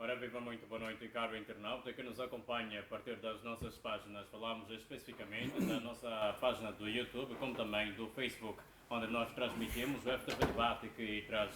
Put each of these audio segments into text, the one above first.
Ora, viva muito boa noite, caro internauta que nos acompanha a partir das nossas páginas. Falamos especificamente da nossa página do YouTube, como também do Facebook, onde nós transmitimos o FTV Debate, que traz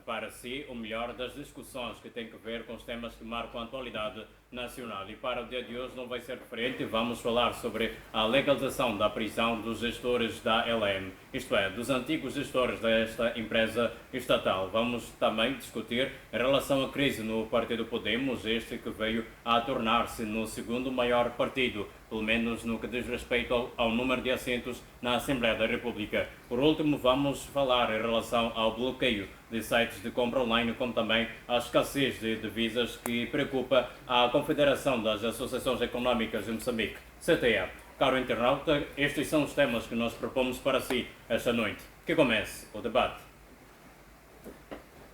para si o melhor das discussões que têm a ver com os temas que marcam a atualidade nacional. E para o dia de hoje não vai ser diferente, vamos falar sobre a legalização da prisão dos gestores da LM, isto é, dos antigos gestores desta empresa estatal. Vamos também discutir em relação à crise no Partido Podemos, este que veio a tornar-se no segundo maior partido, pelo menos no que diz respeito ao número de assentos na Assembleia da República. Por último, vamos falar em relação ao bloqueio de sites de compra online, como também a escassez de divisas que preocupa a Confederação das Associações Económicas de Moçambique, CTA. Caro internauta, estes são os temas que nós propomos para si esta noite. Que comece o debate.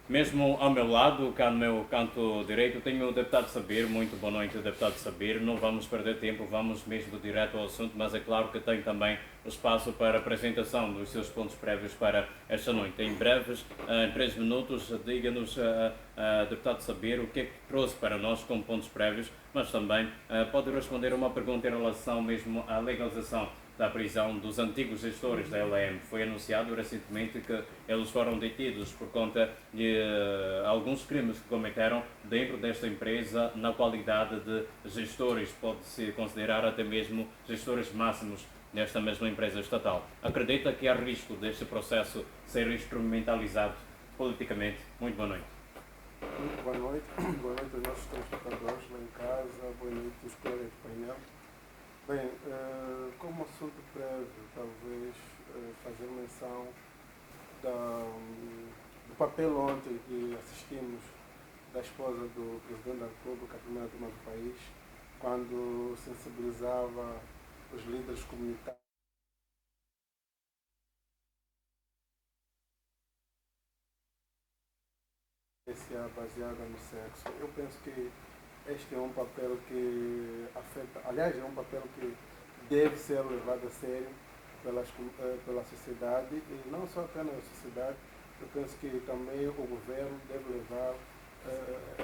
Mesmo ao meu lado, cá no meu canto direito, tenho o deputado Sabir. Muito boa noite, deputado Sabir. Não vamos perder tempo, vamos mesmo direto ao assunto, mas é claro que tem também o espaço para a apresentação dos seus pontos prévios para esta noite. Em breves, em 3 minutos, diga-nos, deputado Sabir, o que é que trouxe para nós como pontos prévios, mas também pode responder uma pergunta em relação mesmo à legalização da prisão dos antigos gestores da LM. Foi anunciado recentemente que eles foram detidos por conta de alguns crimes que cometeram dentro desta empresa na qualidade de gestores, pode-se considerar até mesmo gestores máximos desta mesma empresa estatal. Acredita que há risco deste processo ser instrumentalizado politicamente? Muito boa noite. Muito boa noite. Boa noite aos nossos telespectadores lá em casa, boa noite aos colegas de painel. Bem, como assunto prévio, talvez fazer menção do papel ontem que assistimos da esposa do Presidente da República, a primeira dama do país, quando sensibilizava os líderes comunitários baseada no sexo. Eu penso que este é um papel que afeta, aliás, é um papel que deve ser levado a sério pela sociedade, e não só apenas a sociedade. Eu penso que também o governo deve levar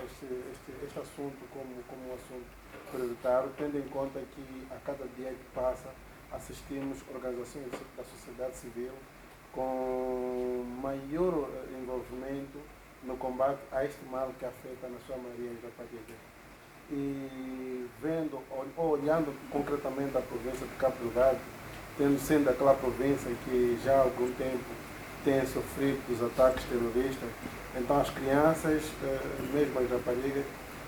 este assunto como um assunto prioritário, tendo em conta que a cada dia que passa assistimos organizações da sociedade civil com maior envolvimento no combate a este mal que afeta na sua maioria as raparigas. E olhando concretamente a província de Cabo Delgado, sendo aquela província que já há algum tempo tem sofrido dos ataques terroristas, então as crianças, mesmo as raparigas,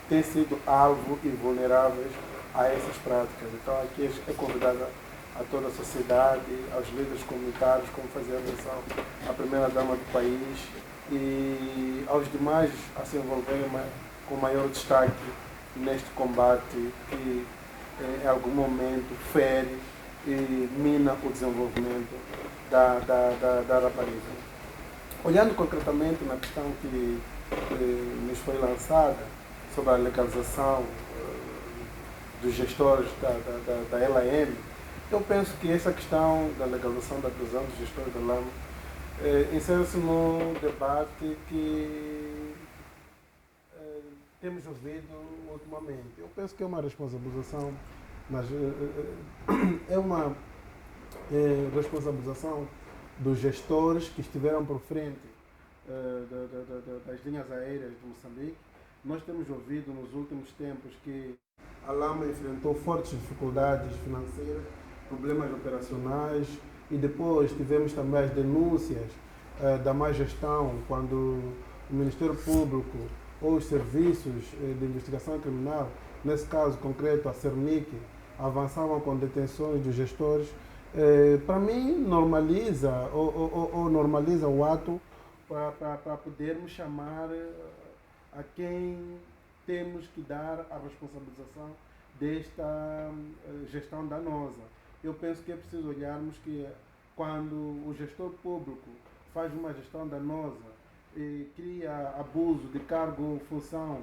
têm sido alvo e vulneráveis a essas práticas. Então aqui é convidada a toda a sociedade, aos líderes comunitários, como fazia menção à primeira-dama do país, e aos demais a se envolverem com maior destaque neste combate que em algum momento fere e mina o desenvolvimento da rapariga. Olhando concretamente na questão que nos foi lançada sobre a legalização dos gestores da LM, eu penso que essa questão da legalização da prisão dos gestores da LM insere-se num debate que temos ouvido ultimamente. Eu penso que é uma responsabilização, mas é uma responsabilização dos gestores que estiveram por frente das linhas aéreas de Moçambique. Nós temos ouvido nos últimos tempos que a Lama enfrentou fortes dificuldades financeiras, problemas operacionais, e depois tivemos também as denúncias da má gestão, quando o Ministério Público ou os serviços de investigação criminal, nesse caso concreto a Cernic, avançavam com detenções dos gestores. Para mim, normaliza normaliza o ato para podermos chamar a quem temos que dar a responsabilização desta gestão danosa. Eu penso que é preciso olharmos que quando o gestor público faz uma gestão danosa e cria abuso de cargo ou função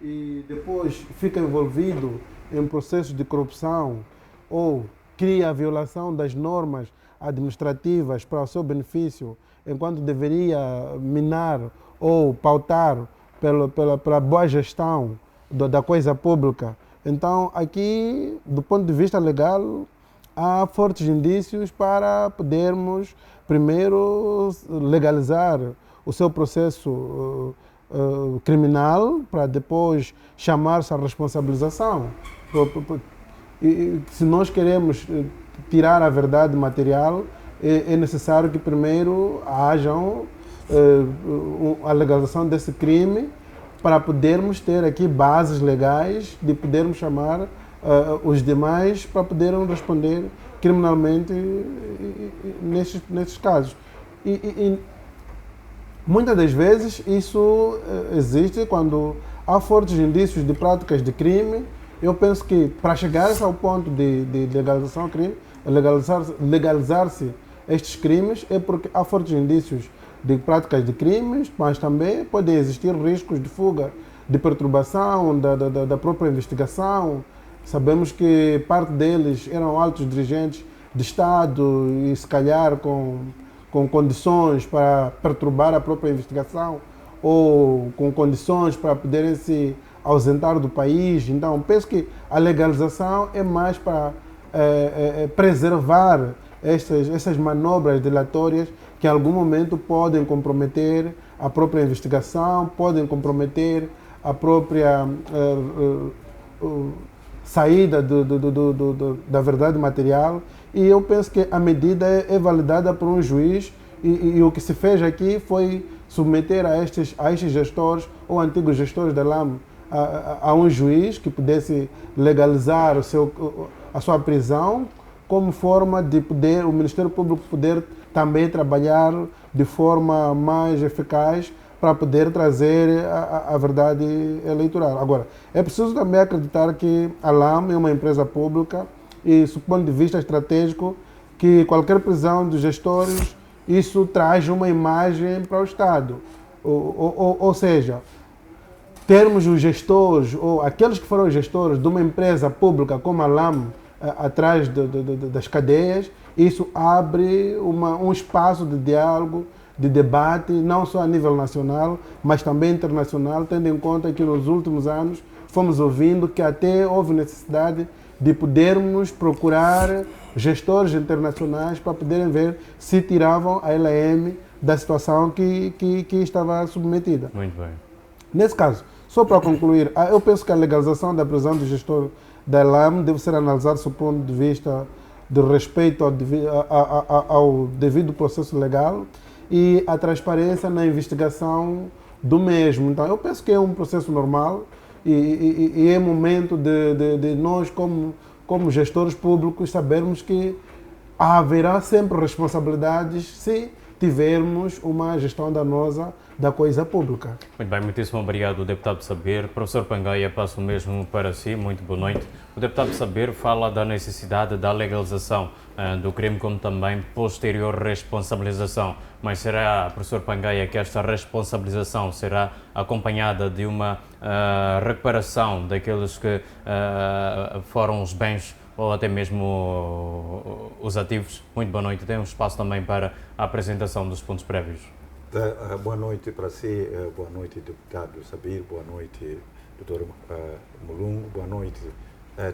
e depois fica envolvido em processos de corrupção ou cria a violação das normas administrativas para o seu benefício, enquanto deveria minar ou pautar pela boa gestão da coisa pública. Então, aqui, do ponto de vista legal, há fortes indícios para podermos, primeiro, legalizar o seu processo criminal, para depois chamar-se à responsabilização. E se nós queremos tirar a verdade material, é necessário que primeiro hajam a legalização desse crime, para podermos ter aqui bases legais de podermos chamar os demais para poderem responder criminalmente nesses casos. E muitas das vezes isso existe quando há fortes indícios de práticas de crime. Eu penso que para chegar ao ponto de legalização do crime, legalizar-se estes crimes, é porque há fortes indícios de práticas de crimes, mas também podem existir riscos de fuga, de perturbação da própria investigação. Sabemos que parte deles eram altos dirigentes de Estado e, se calhar, com condições para perturbar a própria investigação ou com condições para poderem se ausentar do país. Então, penso que a legalização é mais para preservar essas manobras dilatórias que em algum momento podem comprometer a própria investigação, podem comprometer a própria saída da verdade material. E eu penso que a medida é validada por um juiz e o que se fez aqui foi submeter a estes gestores ou antigos gestores da LAM a um juiz que pudesse legalizar a sua prisão, como forma de o Ministério Público poder também trabalhar de forma mais eficaz para poder trazer a verdade eleitoral. Agora, é preciso também acreditar que a LAM é uma empresa pública e, do ponto de vista estratégico, que qualquer prisão dos gestores, isso traz uma imagem para o Estado. Ou seja, termos os gestores, ou aqueles que foram gestores de uma empresa pública como a LAM, atrás das cadeias, isso abre um espaço de diálogo, de debate, não só a nível nacional, mas também internacional, tendo em conta que nos últimos anos fomos ouvindo que até houve necessidade de podermos procurar gestores internacionais para poderem ver se tiravam a LAM da situação que estava submetida. Muito bem. Nesse caso, só para concluir, eu penso que a legalização da prisão do gestor da LAM deve ser analisada do ponto de vista de respeito ao devido processo legal e a transparência na investigação do mesmo. Então, eu penso que é um processo normal e é momento de nós, como gestores públicos, sabermos que haverá sempre responsabilidades se tivermos uma gestão danosa da coisa pública. Muito bem, muitíssimo obrigado, deputado Saber. Professor Pangaia, passo o mesmo para si. Muito boa noite. O deputado Saber fala da necessidade da legalização do crime, como também posterior responsabilização. Mas será, professor Pangaia, que esta responsabilização será acompanhada de uma recuperação daqueles que foram os bens ou até mesmo os ativos? Muito boa noite. Tem um espaço também para a apresentação dos pontos prévios. Boa noite para si, boa noite, deputado Sabir, boa noite, doutor Mulungu, boa noite,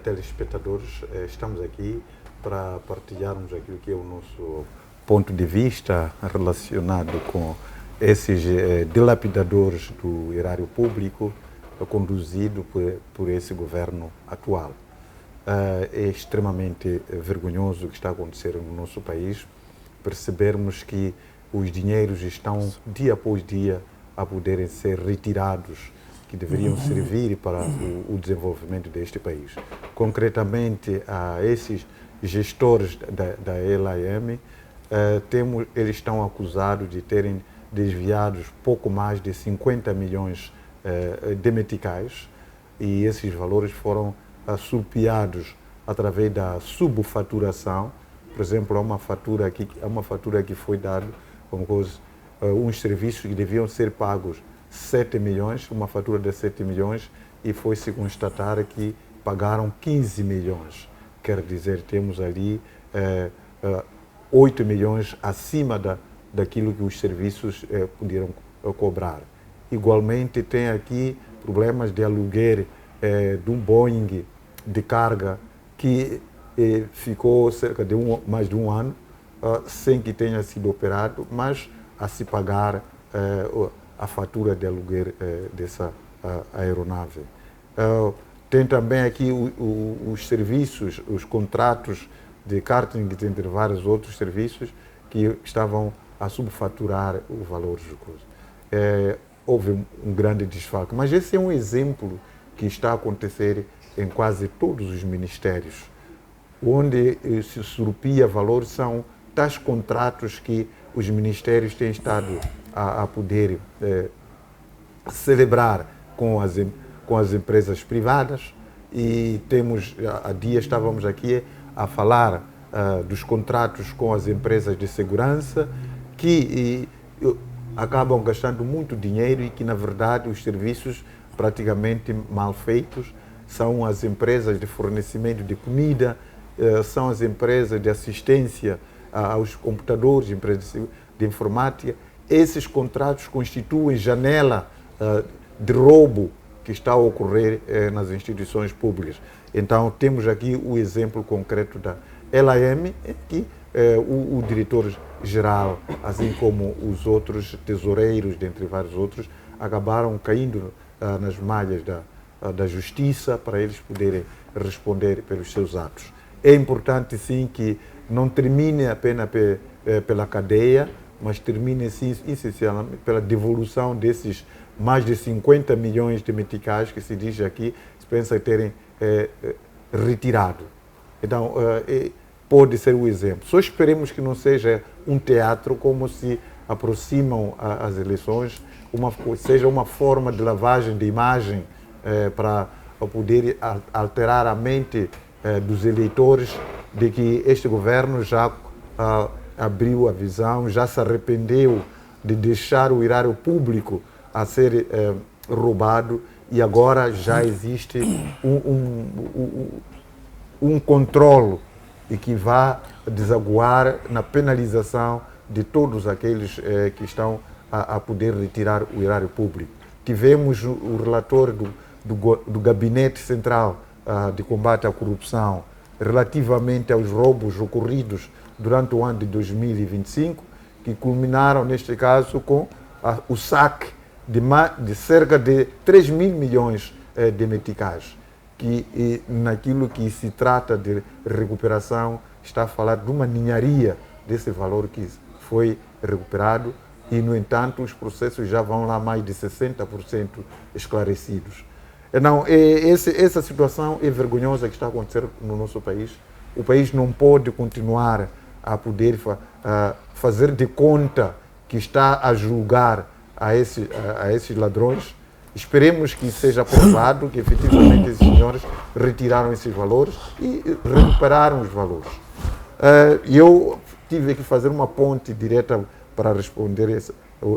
telespectadores. Estamos aqui para partilharmos aquilo que é o nosso ponto de vista relacionado com esses dilapidadores do erário público conduzido por esse governo atual. É extremamente vergonhoso o que está a acontecer no nosso país, percebermos que os dinheiros estão dia após dia a poderem ser retirados, que deveriam servir para o desenvolvimento deste país. Concretamente, a esses gestores da LAM, eles estão acusados de terem desviado pouco mais de 50 milhões de meticais, e esses valores foram sulpiados através da subfaturação. Por exemplo, há uma fatura que foi dada como uns serviços que deviam ser pagos 7 milhões, uma fatura de 7 milhões, e foi-se constatar que pagaram 15 milhões. Quer dizer, temos ali 8 milhões acima daquilo que os serviços podiam cobrar. Igualmente, tem aqui problemas de aluguer de um Boeing de carga que ficou cerca de mais de um ano sem que tenha sido operado, mas a se pagar a fatura de aluguer dessa aeronave. Tem também aqui os serviços, os contratos de karting, entre vários outros serviços que estavam a subfaturar o valor justoso. Houve um grande desfalque, mas esse é um exemplo que está a acontecer em quase todos os ministérios. Onde se surrupia valor são tais contratos que os ministérios têm estado a poder celebrar com as empresas privadas, e há dias estávamos aqui a falar dos contratos com as empresas de segurança que acabam gastando muito dinheiro e que, na verdade, os serviços praticamente mal feitos são as empresas de fornecimento de comida, são as empresas de assistência aos computadores, empresas de informática. Esses contratos constituem janela de roubo que está a ocorrer nas instituições públicas. Então, temos aqui o exemplo concreto da LAM, que o diretor-geral, assim como os outros tesoureiros, dentre vários outros, acabaram caindo nas malhas da justiça para eles poderem responder pelos seus atos. É importante, sim, que não termine apenas pela cadeia, mas termine, sim, essencialmente pela devolução desses mais de 50 milhões de meticais que se diz aqui, se pensa terem retirado. Então, pode ser o exemplo. Só esperemos que não seja um teatro, como se aproximam as eleições, seja uma forma de lavagem de imagem para poder alterar a mente dos eleitores de que este governo já abriu a visão, já se arrependeu de deixar o erário público a ser roubado, e agora já existe um controle e que vai desaguar na penalização de todos aqueles que estão a poder retirar o erário público. Tivemos o relator do Gabinete Central de Combate à Corrupção relativamente aos roubos ocorridos durante o ano de 2025, que culminaram, neste caso, com o saque de cerca de 3 mil milhões de meticais, que naquilo que se trata de recuperação está a falar de uma ninharia desse valor que foi recuperado, e, no entanto, os processos já vão lá mais de 60% esclarecidos. Então, essa situação é vergonhosa que está a acontecer no nosso país. O país não pode continuar a poder fazer de conta que está a julgar a esses ladrões. Esperemos que seja provado que efetivamente esses senhores retiraram esses valores e recuperaram os valores. Eu tive que fazer uma ponte direta para responder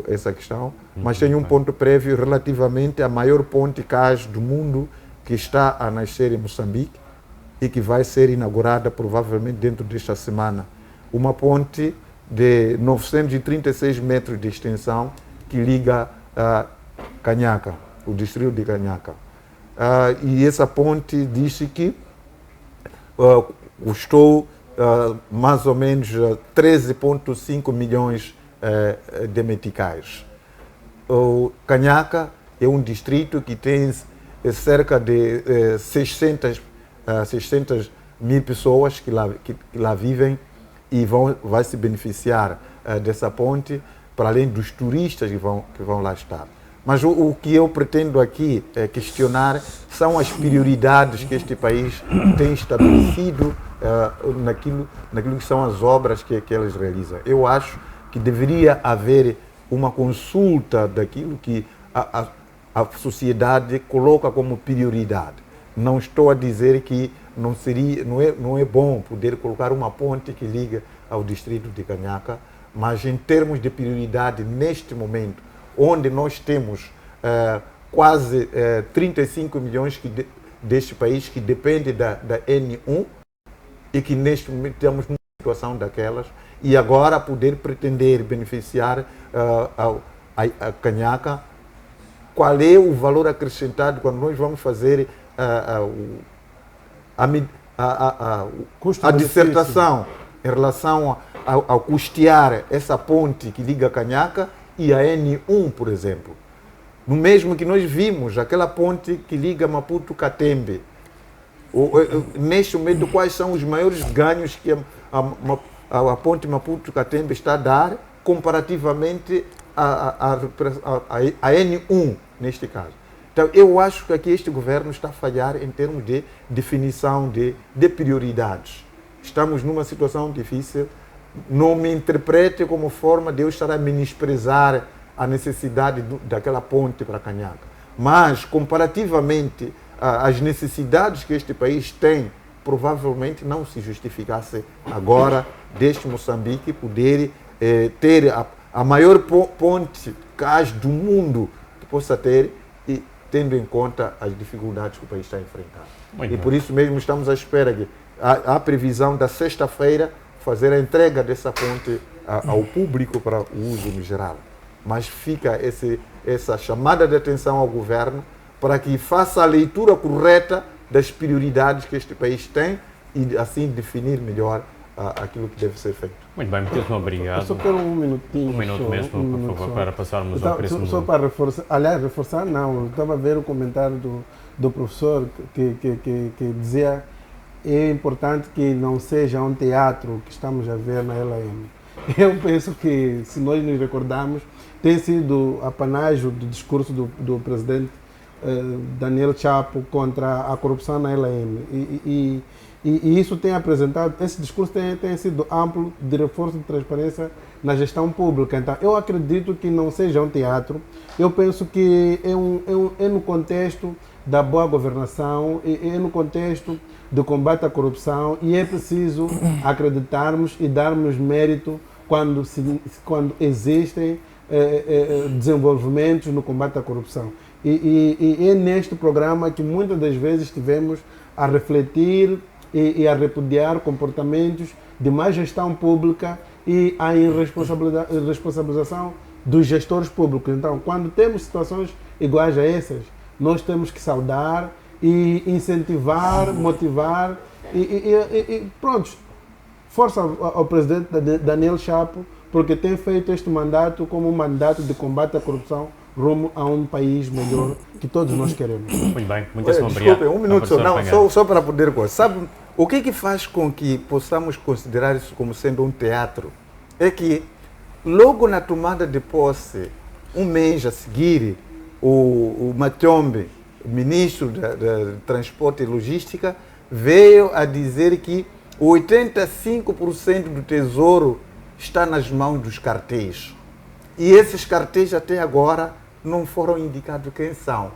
essa questão, mas tenho um ponto prévio relativamente à maior ponte cais do mundo, que está a nascer em Moçambique e que vai ser inaugurada provavelmente dentro desta semana. Uma ponte de 936 metros de extensão que liga Canhaca, o distrito de Canhaca. E essa ponte disse que custou mais ou menos 13,5 milhões de meticais. O Canhaca é um distrito que tem cerca de 600 mil pessoas que lá vivem e vai se beneficiar dessa ponte, para além dos turistas que vão lá estar. Mas o que eu pretendo aqui questionar são as prioridades que este país tem estabelecido naquilo que são as obras que elas realizam. Eu acho que deveria haver uma consulta daquilo que a sociedade coloca como prioridade. Não estou a dizer que não é bom poder colocar uma ponte que liga ao distrito de Canhaca, mas em termos de prioridade neste momento, onde nós temos quase 35 milhões deste país que depende da N1 e que neste momento temos uma situação daquelas, e agora poder pretender beneficiar a Canhaca, qual é o valor acrescentado quando nós vamos fazer a dissertação em relação ao custear essa ponte que liga Canhaca e a N1, por exemplo. No mesmo que nós vimos, aquela ponte que liga Maputo-Catembe. Neste momento, quais são os maiores ganhos que a ponte Maputo-Catembe está a dar comparativamente a N1, neste caso. Então, eu acho que aqui este governo está a falhar em termos de definição de prioridades. Estamos numa situação difícil. Não me interprete como forma de eu estar a menosprezar a necessidade daquela ponte para Canhaca. Mas, comparativamente às necessidades que este país tem, provavelmente não se justificasse agora deste Moçambique poder ter a maior ponte cais do mundo que possa ter, e tendo em conta as dificuldades que o país está a enfrentar. E por isso mesmo estamos à espera que a previsão da sexta-feira fazer a entrega dessa ponte ao público para o uso no geral. Mas fica essa chamada de atenção ao governo para que faça a leitura correta das prioridades que este país tem e assim definir melhor aquilo que deve ser feito. Muito bem, muitíssimo obrigado. Eu só quero um minutinho. Um minuto mesmo, por favor, para passarmos ao próximo. Só para reforçar, aliás, reforçar não, eu estava a ver o comentário do professor que dizia é importante que não seja um teatro que estamos a ver na LAM. Eu penso que, se nós nos recordarmos, tem sido apanágio do discurso do presidente Daniel Chapo contra a corrupção na LAM. E isso tem apresentado, esse discurso tem sido amplo de reforço de transparência na gestão pública. Então, eu acredito que não seja um teatro. Eu penso que é no contexto da boa governação, é no contexto do combate à corrupção, e é preciso acreditarmos e darmos mérito quando existem desenvolvimentos no combate à corrupção. E é neste programa que muitas das vezes estivemos a refletir e a repudiar comportamentos de má gestão pública e a irresponsabilização dos gestores públicos. Então, quando temos situações iguais a essas, nós temos que saudar e incentivar, motivar e pronto, força ao presidente Daniel Chapo, porque tem feito este mandato como um mandato de combate à corrupção rumo a um país melhor que todos nós queremos. Muito bem, muitíssimo obrigado. Desculpe, um minuto só, não, só para poder coisa. Sabe, o que faz com que possamos considerar isso como sendo um teatro? É que logo na tomada de posse, um mês a seguir, o Machombe, ministro de Transporte e Logística, veio a dizer que 85% do tesouro está nas mãos dos cartéis. E esses cartéis até agora não foram indicados quem são.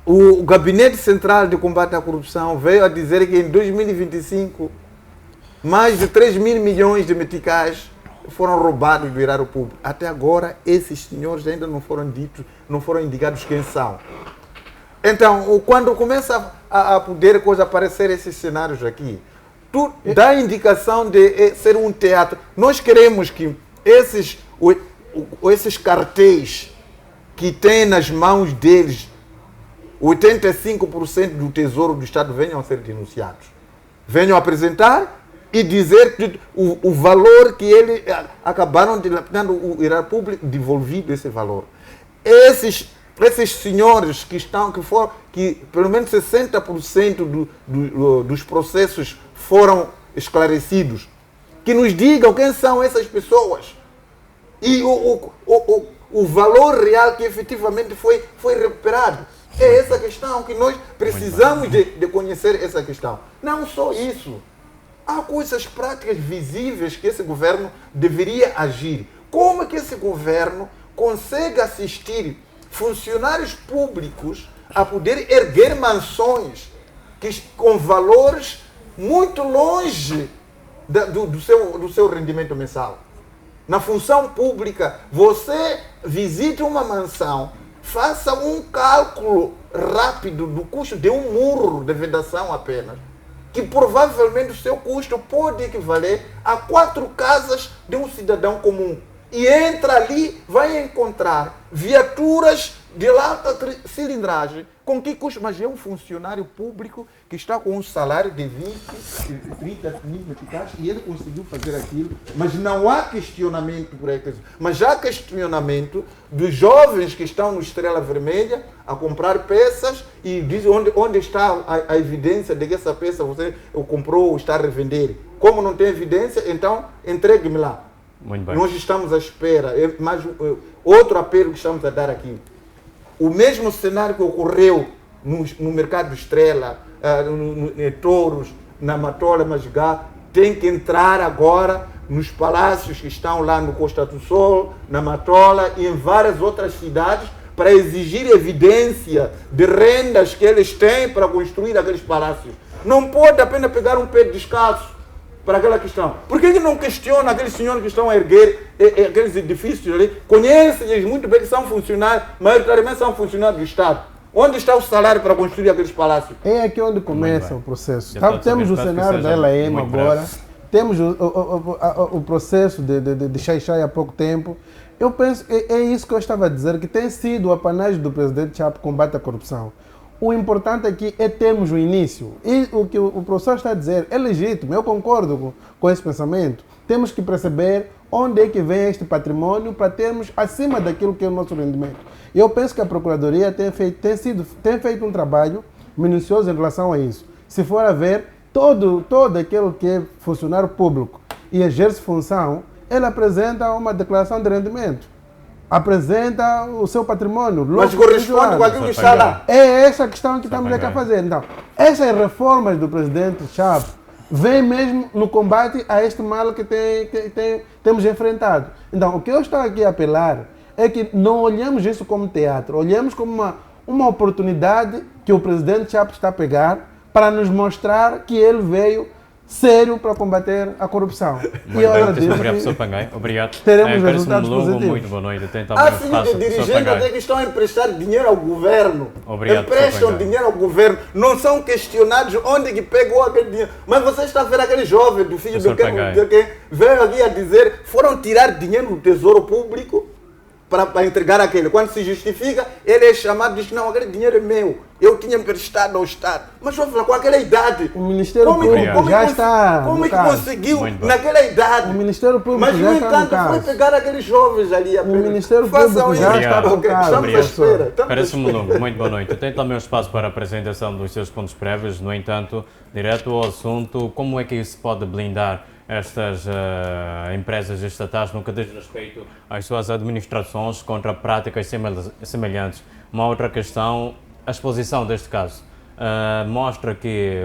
O Gabinete Central de Combate à Corrupção veio a dizer que em 2025 mais de 3 mil milhões de meticais foram roubados do erário público. Até agora, esses senhores ainda não foram ditos, não foram indicados quem são. Então, quando começa a poder aparecer esses cenários aqui, tu dá a indicação de ser um teatro. Nós queremos que esses cartéis que têm nas mãos deles 85% do tesouro do Estado venham a ser denunciados. Venham apresentar e dizer que o valor que eles acabaram dilapidando, o erário público devolvido esse valor. Esses senhores que pelo menos 60% dos processos foram esclarecidos, que nos digam quem são essas pessoas e o valor real que efetivamente foi recuperado. É essa questão que nós precisamos de conhecer, essa questão. Não só isso. Há coisas práticas visíveis que esse governo deveria agir. Como é que esse governo consegue assistir funcionários públicos a poder erguer mansões com valores muito longe do seu rendimento mensal? Na função pública, você visita uma mansão, faça um cálculo rápido do custo de um muro de vedação apenas, que provavelmente o seu custo pode equivaler a 4 casas de um cidadão comum. E entra ali, vai encontrar viaturas de alta cilindragem, com que custa? Mas é um funcionário público que está com um salário de 20, 30 mil meticais e ele conseguiu fazer aquilo, mas não há questionamento por aí. Mas há questionamento dos jovens que estão no Estrela Vermelha a comprar peças e dizem onde está a evidência de que essa peça você comprou ou está a revender. Como não tem evidência, então entregue-me lá. Muito bem. Nós estamos à espera. Mas outro apelo que estamos a dar aqui. O mesmo cenário que ocorreu no mercado Estrela, em Touros, na Matola, Majigá, tem que entrar agora nos palácios que estão lá no Costa do Sol, na Matola e em várias outras cidades para exigir evidência de rendas que eles têm para construir aqueles palácios. Não pode apenas pegar um pé descalço para aquela questão. Por que não questiona aqueles senhores que estão a erguer aqueles edifícios ali? Conhece-lhes muito bem que são funcionários, maioritariamente são funcionários do Estado. Onde está o salário para construir aqueles palácios? É aqui onde começa o processo. Temos o cenário da LAM LAM agora, temos o processo de Xai-Xai há pouco tempo. Eu penso, é isso que eu estava a dizer, que tem sido o apanagem do presidente Chapo combate à corrupção. O importante aqui é termos o início. E o que o professor está a dizer é legítimo, eu concordo com esse pensamento. Temos que perceber onde é que vem este patrimônio para termos acima daquilo que é o nosso rendimento. Eu penso que a Procuradoria tem feito um trabalho minucioso em relação a isso. Se for a ver, todo aquele que é funcionário público e exerce função, ele apresenta uma declaração de rendimento. Apresenta o seu patrimônio. Mas corresponde com aquilo que está lá. É essa a questão que estamos aqui a fazer. Então, essas reformas do presidente Chapo vêm mesmo no combate a este mal que temos enfrentado. Então, o que eu estou aqui a apelar é que não olhemos isso como teatro, olhemos como uma oportunidade que o presidente Chapo está a pegar para nos mostrar que ele veio sério para combater a corrupção. Obrigado. Teremos resultados positivos. Muito boa noite. Há filhos de dirigentes até que estão a emprestar dinheiro ao governo. Emprestam dinheiro ao governo. Não são questionados onde que pegou aquele dinheiro. Mas você está a ver aquele jovem do filho do que veio aqui a dizer foram tirar dinheiro do Tesouro Público para entregar aquele. Quando se justifica, ele é chamado e diz, não, aquele dinheiro é meu. Eu tinha emprestado ao Estado. Mas vou falar, com aquela idade. O Ministério Público já está. Como é que conseguiu naquela idade? O Ministério Público mas, já está. Mas, no entanto, foi pegar aqueles jovens ali. O Ministério Público já está no caso. Estamos à espera. Parece-me longo. Muito boa noite. Tem também um espaço para a apresentação dos seus pontos prévios. No entanto, direto ao assunto, como é que se pode blindar estas empresas estatais no que diz respeito às suas administrações contra práticas semelhantes? Uma outra questão, a exposição deste caso, mostra que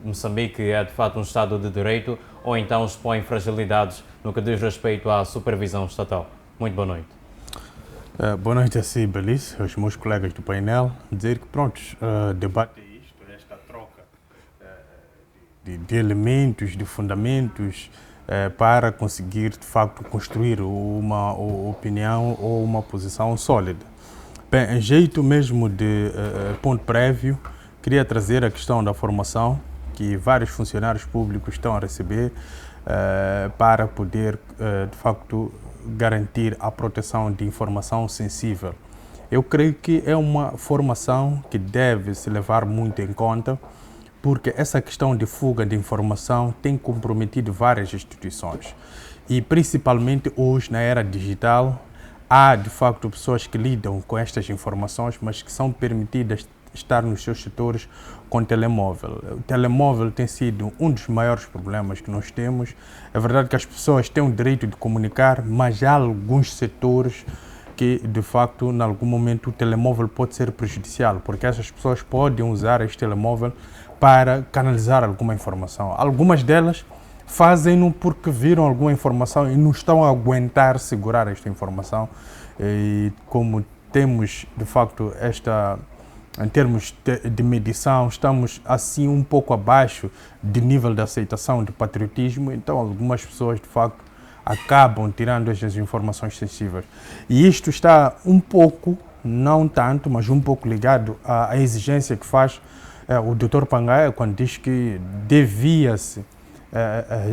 Moçambique é de fato um Estado de Direito ou então expõe fragilidades no que diz respeito à supervisão estatal? Muito boa noite. Boa noite a si, Belice, aos meus colegas do painel. Dizer que, pronto, debate é isto, esta troca de elementos, de fundamentos para conseguir, de facto, construir uma opinião ou uma posição sólida. Bem, em jeito mesmo de ponto prévio, queria trazer a questão da formação que vários funcionários públicos estão a receber para poder, de facto, garantir a proteção de informação sensível. Eu creio que é uma formação que deve se levar muito em conta, porque essa questão de fuga de informação tem comprometido várias instituições. E principalmente hoje, na era digital, há de facto pessoas que lidam com estas informações, mas que são permitidas estar nos seus setores com telemóvel. O telemóvel tem sido um dos maiores problemas que nós temos. É verdade que as pessoas têm o direito de comunicar, mas há alguns setores que, de facto, em algum momento o telemóvel pode ser prejudicial, porque essas pessoas podem usar este telemóvel para canalizar alguma informação. Algumas delas fazem-no porque viram alguma informação e não estão a aguentar segurar esta informação. E como temos, de facto, em termos de medição, estamos assim um pouco abaixo de nível de aceitação de patriotismo, então algumas pessoas, de facto, acabam tirando estas informações sensíveis. E isto está um pouco, não tanto, mas um pouco ligado à exigência que faz o Dr. Pangaia quando diz que devia-se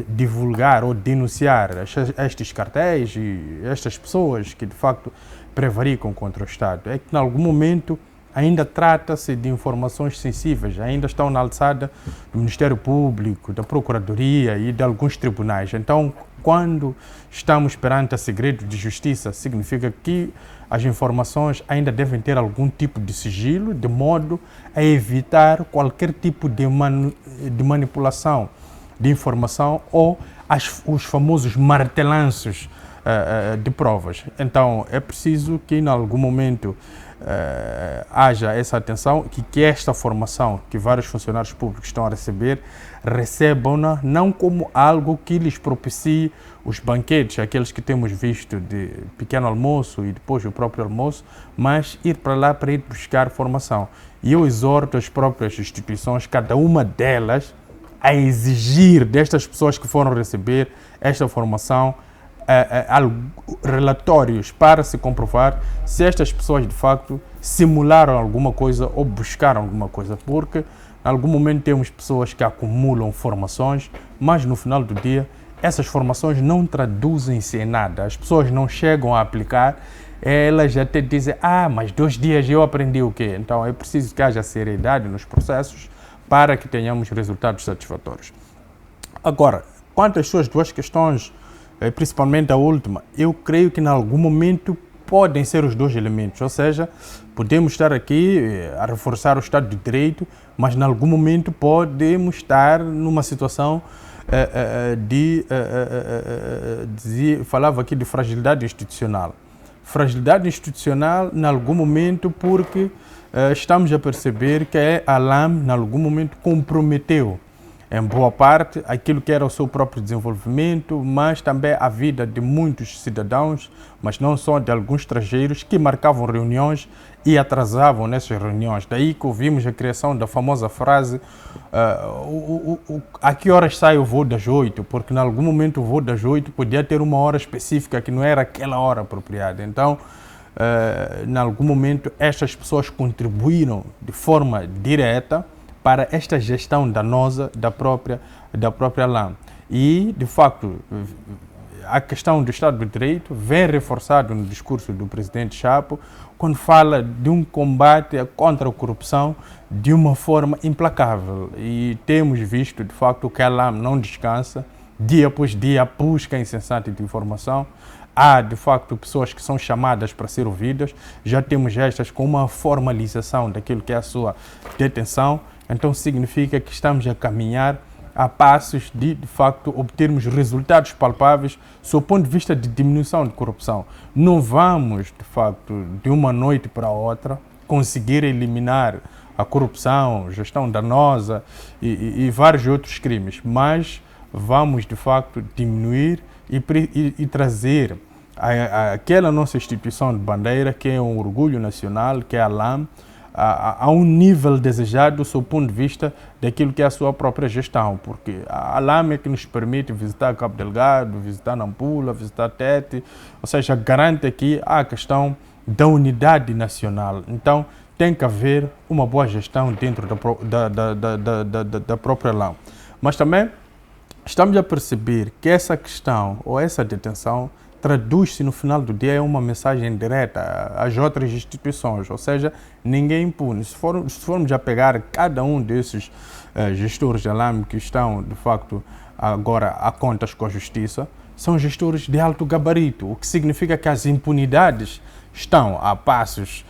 divulgar ou denunciar estes cartéis e estas pessoas que de facto prevaricam contra o Estado. É que em algum momento ainda trata-se de informações sensíveis, ainda estão na alçada do Ministério Público, da Procuradoria e de alguns tribunais. Então, quando estamos perante a segredo de justiça, significa que as informações ainda devem ter algum tipo de sigilo, de modo a evitar qualquer tipo de manipulação de informação ou os famosos martelanços de provas. Então, é preciso que, em algum momento, haja essa atenção, que esta formação que vários funcionários públicos estão a receber, recebam-na não como algo que lhes propicie os banquetes, aqueles que temos visto de pequeno almoço e depois o próprio almoço, mas ir para lá para ir buscar formação. E eu exorto as próprias instituições, cada uma delas, a exigir destas pessoas que foram receber esta formação relatórios para se comprovar se estas pessoas de facto simularam alguma coisa ou buscaram alguma coisa, porque em algum momento temos pessoas que acumulam formações, mas no final do dia essas formações não traduzem-se em nada, as pessoas não chegam a aplicar, elas até dizem, mas 2 dias eu aprendi o quê? Então é preciso que haja seriedade nos processos para que tenhamos resultados satisfatórios. Agora, quanto às suas 2 questões, principalmente a última, eu creio que em algum momento podem ser os 2 elementos, ou seja, podemos estar aqui a reforçar o Estado de Direito, mas em algum momento podemos estar numa situação falava aqui de fragilidade institucional. Fragilidade institucional em algum momento porque estamos a perceber que a LAM em algum momento comprometeu em boa parte aquilo que era o seu próprio desenvolvimento, mas também a vida de muitos cidadãos, mas não só de alguns estrangeiros que marcavam reuniões e atrasavam nessas reuniões. Daí que ouvimos a criação da famosa frase a que horas sai o voo das 8? Porque em algum momento o voo das 8 podia ter uma hora específica que não era aquela hora apropriada. Então, em algum momento, estas pessoas contribuíram de forma direta para esta gestão danosa da própria LAM. E, de facto, a questão do Estado de Direito vem reforçado no discurso do presidente Chapo, quando fala de um combate contra a corrupção de uma forma implacável. E temos visto, de facto, que a LAM não descansa, dia após dia busca incessante de informação. Há, de facto, pessoas que são chamadas para ser ouvidas, já temos estas com uma formalização daquilo que é a sua detenção. Então significa que estamos a caminhar a passos de facto, obtermos resultados palpáveis sob o ponto de vista de diminuição de corrupção. Não vamos, de facto, de uma noite para a outra, conseguir eliminar a corrupção, gestão danosa e vários outros crimes, mas vamos, de facto, diminuir e trazer aquela nossa instituição de bandeira, que é um orgulho nacional, que é a LAM, a um nível desejado sob o ponto de vista daquilo que é a sua própria gestão, porque a LAM é que nos permite visitar Cabo Delgado, visitar Nampula, visitar Tete, ou seja, garante aqui a questão da unidade nacional. Então, tem que haver uma boa gestão dentro da própria LAM. Mas também estamos a perceber que essa questão ou essa detenção traduz-se no final do dia em uma mensagem direta às outras instituições, ou seja, ninguém impune. Se formos a pegar cada um desses gestores da LAM que estão, de facto, agora a contas com a justiça, são gestores de alto gabarito, o que significa que as impunidades estão a passos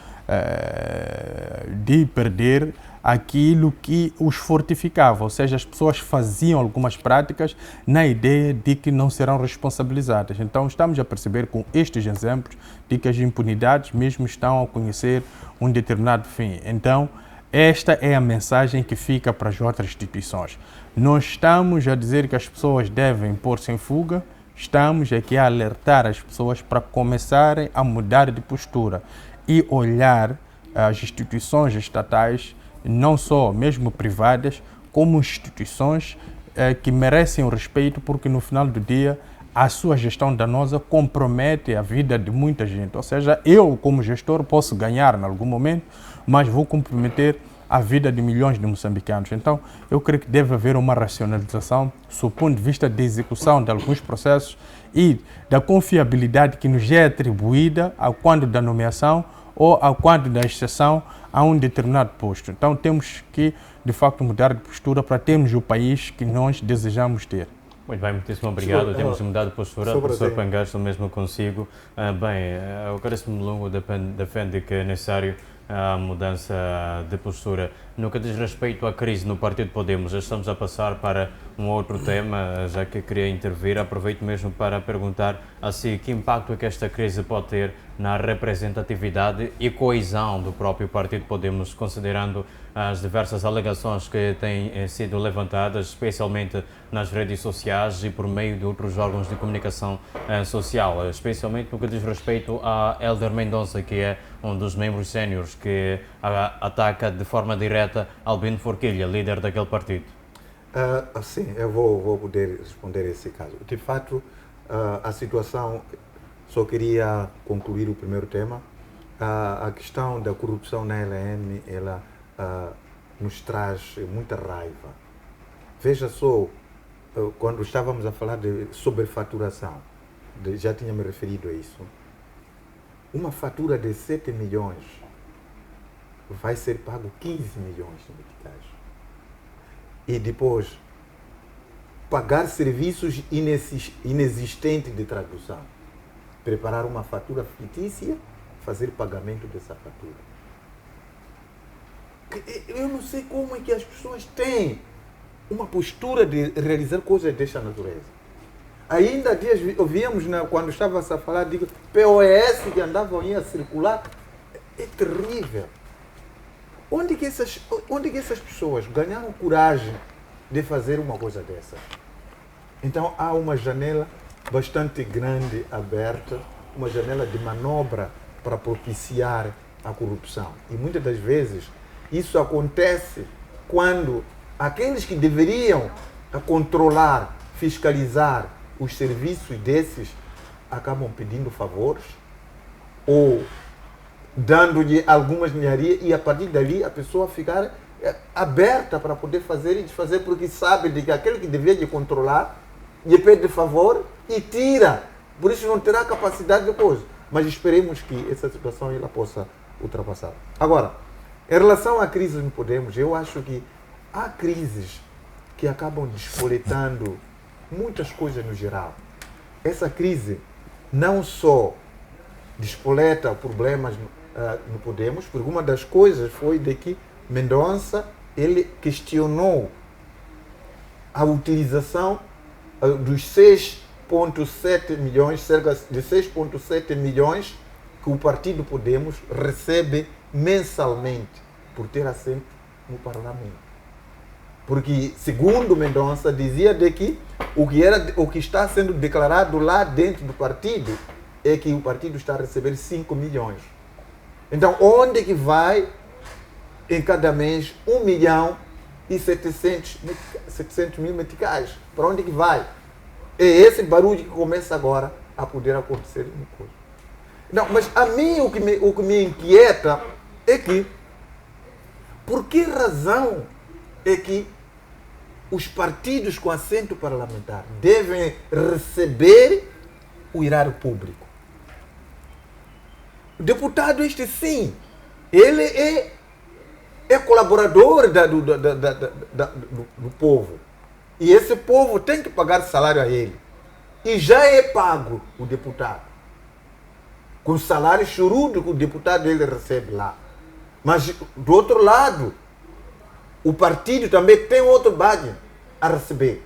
de perder aquilo que os fortificava, ou seja, as pessoas faziam algumas práticas na ideia de que não serão responsabilizadas. Então estamos a perceber com estes exemplos de que as impunidades mesmo estão a conhecer um determinado fim. Então esta é a mensagem que fica para as outras instituições. Não estamos a dizer que as pessoas devem pôr-se em fuga, estamos aqui a alertar as pessoas para começarem a mudar de postura e olhar as instituições estatais, não só mesmo privadas, como instituições que merecem o respeito, porque no final do dia a sua gestão danosa compromete a vida de muita gente. Ou seja, eu como gestor posso ganhar em algum momento, mas vou comprometer a vida de milhões de moçambicanos. Então, eu creio que deve haver uma racionalização do ponto de vista da execução de alguns processos e da confiabilidade que nos é atribuída ao quando da nomeação ou ao quando da exceção a um determinado posto. Então, temos que, de facto, mudar de postura para termos o país que nós desejamos ter. Muito bem, muitíssimo obrigado. Temos mudado de postura. O professor Pangar, estou mesmo consigo. Bem, o Caríssimo Mulungu defende que é necessário a mudança de postura. No que diz respeito à crise no Partido Podemos, já estamos a passar para um outro tema, já que queria intervir. Aproveito mesmo para perguntar a si que impacto é que esta crise pode ter na representatividade e coesão do próprio Partido Podemos, considerando as diversas alegações que têm sido levantadas, especialmente nas redes sociais e por meio de outros órgãos de comunicação social, especialmente no que diz respeito a Hélder Mendonça, que é um dos membros séniores que ataca de forma direta Albino Forquilha, líder daquele partido. Sim, eu vou poder responder a esse caso. De fato, a situação, só queria concluir o primeiro tema. A questão da corrupção na LM, ela nos traz muita raiva. Veja só, quando estávamos a falar de sobrefaturação, já tinha me referido a isso, uma fatura de 7 milhões vai ser pago 15 milhões de meticais. E depois, pagar serviços inexistentes de tradução, preparar uma fatura fictícia, fazer pagamento dessa fatura. Eu não sei como é que as pessoas têm uma postura de realizar coisas desta natureza. Ainda há dias ouvíamos, quando estava-se a falar de POS que andavam aí a circular. É terrível. Onde que essas pessoas ganharam coragem de fazer uma coisa dessa? Então há uma janela bastante grande aberta, uma janela de manobra para propiciar a corrupção. E muitas das vezes isso acontece quando aqueles que deveriam controlar, fiscalizar os serviços desses acabam pedindo favores ou dando-lhe algumas ninharias e a partir dali a pessoa ficar aberta para poder fazer e desfazer porque sabe de que aquele que devia lhe controlar lhe pede favor e tira. Por isso não terá capacidade de coisa. Mas esperemos que essa situação ela possa ultrapassar. Agora, em relação à crise no Podemos, eu acho que há crises que acabam despoletando muitas coisas no geral. Essa crise não só despoleta problemas no Podemos, porque uma das coisas foi de que Mendonça ele questionou a utilização dos 6,7 milhões, cerca de 6,7 milhões que o Partido Podemos recebe mensalmente por ter assento no Parlamento. Porque, segundo Mendonça, dizia de que o que está sendo declarado lá dentro do partido é que o partido está a receber 5 milhões. Então, onde que vai em cada mês 1 milhão e 700 mil meticais? Para onde que vai? É esse barulho que começa agora a poder acontecer. Não, mas a mim o que me inquieta é que por que razão é que os partidos com assento parlamentar devem receber o erário público? O deputado este sim, ele é colaborador do povo. E esse povo tem que pagar salário a ele. E já é pago o deputado. Com o salário chorudo que o deputado ele recebe lá. Mas, do outro lado, o partido também tem outro budget a receber.